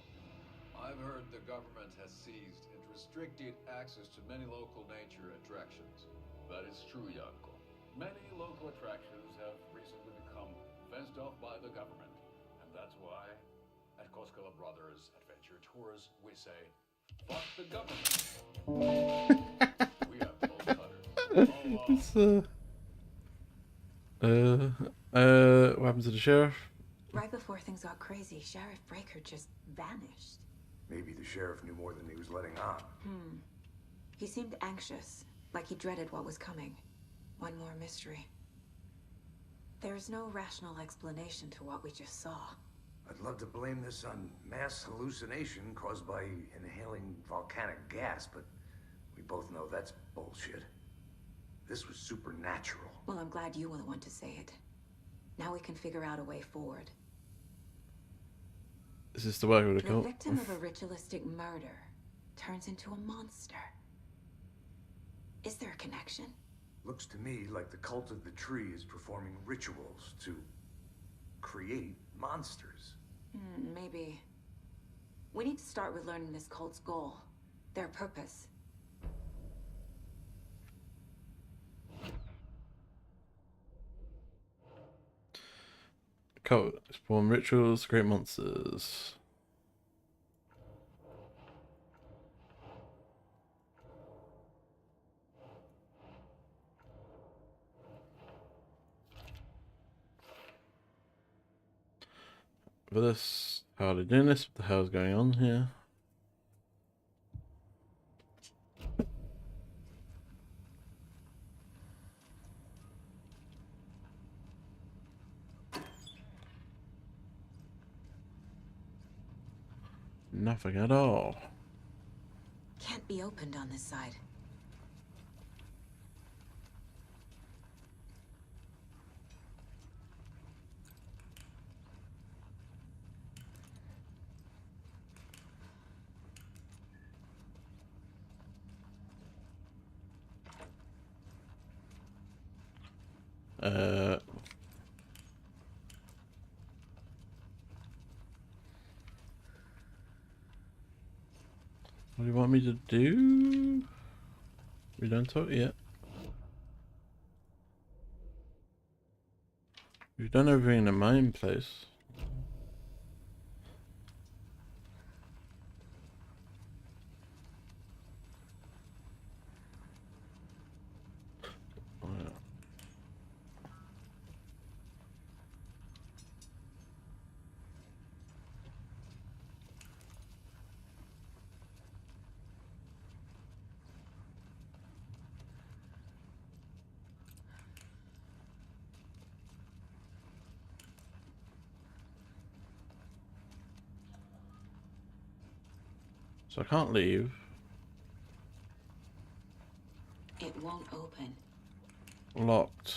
I've heard the government has seized and restricted access to many local nature attractions. That is true, Janko. Many local attractions have recently become fenced off by the government. And that's why, at Koskela Brothers Adventure Tours, we say, fuck the government. We have both cutters. What happened to the sheriff? Right before things got crazy, Sheriff Breaker just vanished. Maybe the sheriff knew more than he was letting on. He seemed anxious, like he dreaded what was coming. One more mystery. There's no rational explanation to what we just saw. I'd love to blame this on mass hallucination caused by inhaling volcanic gas, but we both know that's bullshit. This was supernatural. Well, I'm glad you were the one to say it. Now we can figure out a way forward. Is this the work of the The cult? victim of a ritualistic murder turns into a monster. Is there a connection? Looks to me like the cult of the tree is performing rituals to create monsters. Maybe. We need to start with learning this cult's goal. Their purpose. Cult. Perform rituals, create monsters. For this, how are they doing this? What the hell is going on here? Nothing at all. Can't be opened on this side. What do you want me to do? We don't talk yet. We've done everything in the main place. So I can't leave. It won't open. Locked.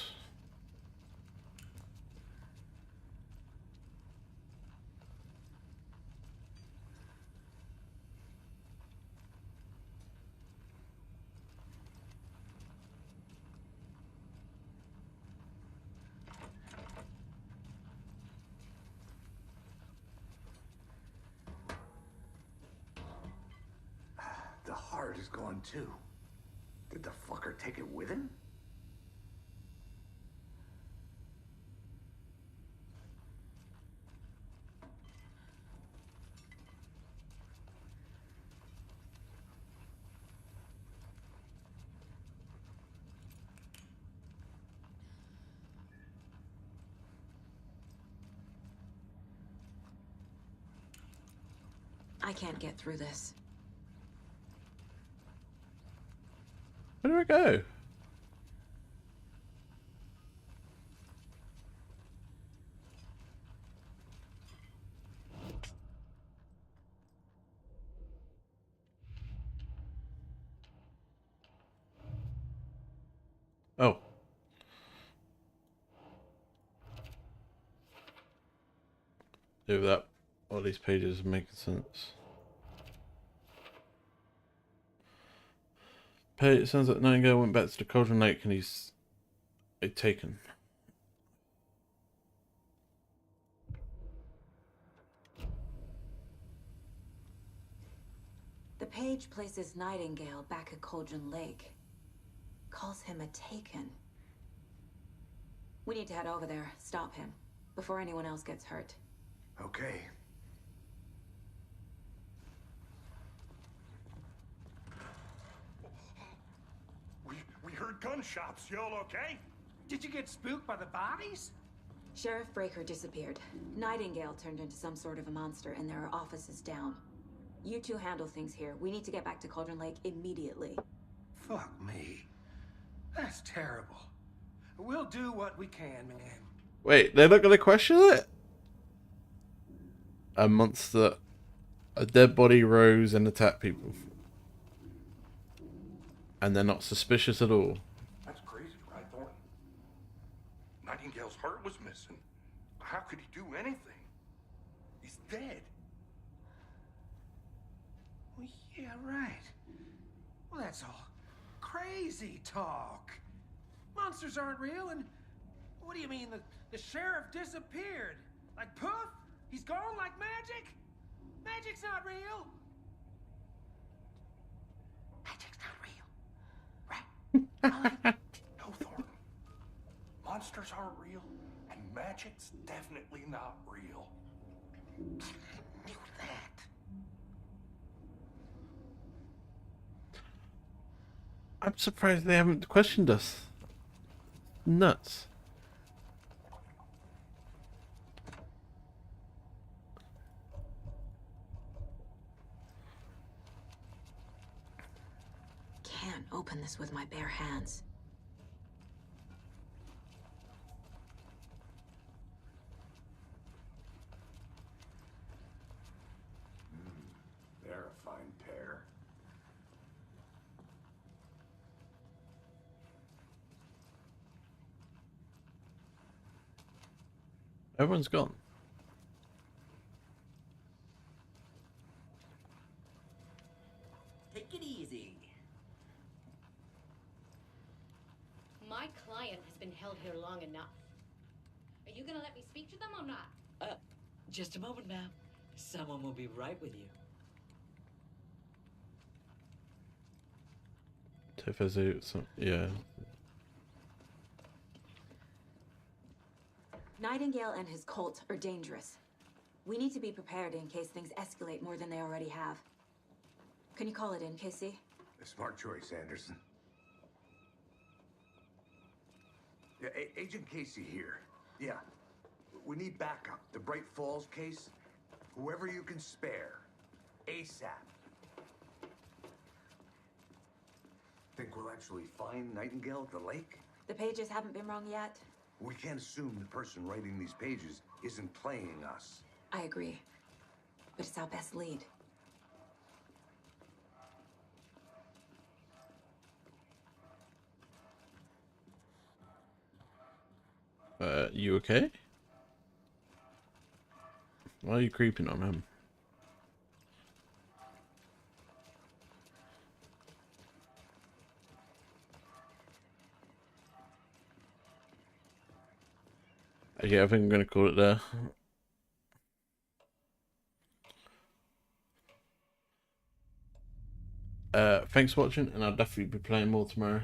The heart is gone too. Did the fucker take it with him? I can't get through this. Where do I go? Oh. Do that. All these pages make sense. It sounds like Nightingale went back to the Cauldron Lake and he's taken. The page places Nightingale back at Cauldron Lake. Calls him a Taken. We need to head over there, stop him, before anyone else gets hurt. Okay. We heard gunshots. Y'all okay? Did you get spooked by the bodies? Sheriff Breaker disappeared. Nightingale turned into some sort of a monster, and there are offices down. You two handle things here. We need to get back to Cauldron Lake immediately. Fuck me. That's terrible. We'll do what we can, man. Wait, they're not going to question it? A monster, a dead body rose and attacked people. And they're not suspicious at all. That's crazy, right, Thornton? Nightingale's heart was missing. How could he do anything? He's dead. Well, yeah, right. Well, that's all crazy talk. Monsters aren't real, and what do you mean the sheriff disappeared? Like poof? He's gone like magic? Magic's not real. Magic's not real, right? No, Thornton. Monsters aren't real, and magic's definitely not real. Knew that. I'm surprised they haven't questioned us. Nuts. Can't open this with my bare hands. They're a fine pair. Everyone's gone. Take it easy. My client has been held here long enough. Are you gonna let me speak to them or not? Just a moment, ma'am. Someone will be right with you. Yeah. Nightingale and his cult are dangerous. We need to be prepared in case things escalate more than they already have. Can you call it in, Casey? A smart choice, Anderson. Yeah, Agent Casey here. Yeah. We need backup. The Bright Falls case. Whoever you can spare. ASAP. Think we'll actually find Nightingale at the lake? The pages haven't been wrong yet. We can't assume the person writing these pages isn't playing us. I agree. But it's our best lead. You okay? Why are you creeping on him? Yeah, I think I'm gonna call it there. Thanks for watching, and I'll definitely be playing more tomorrow.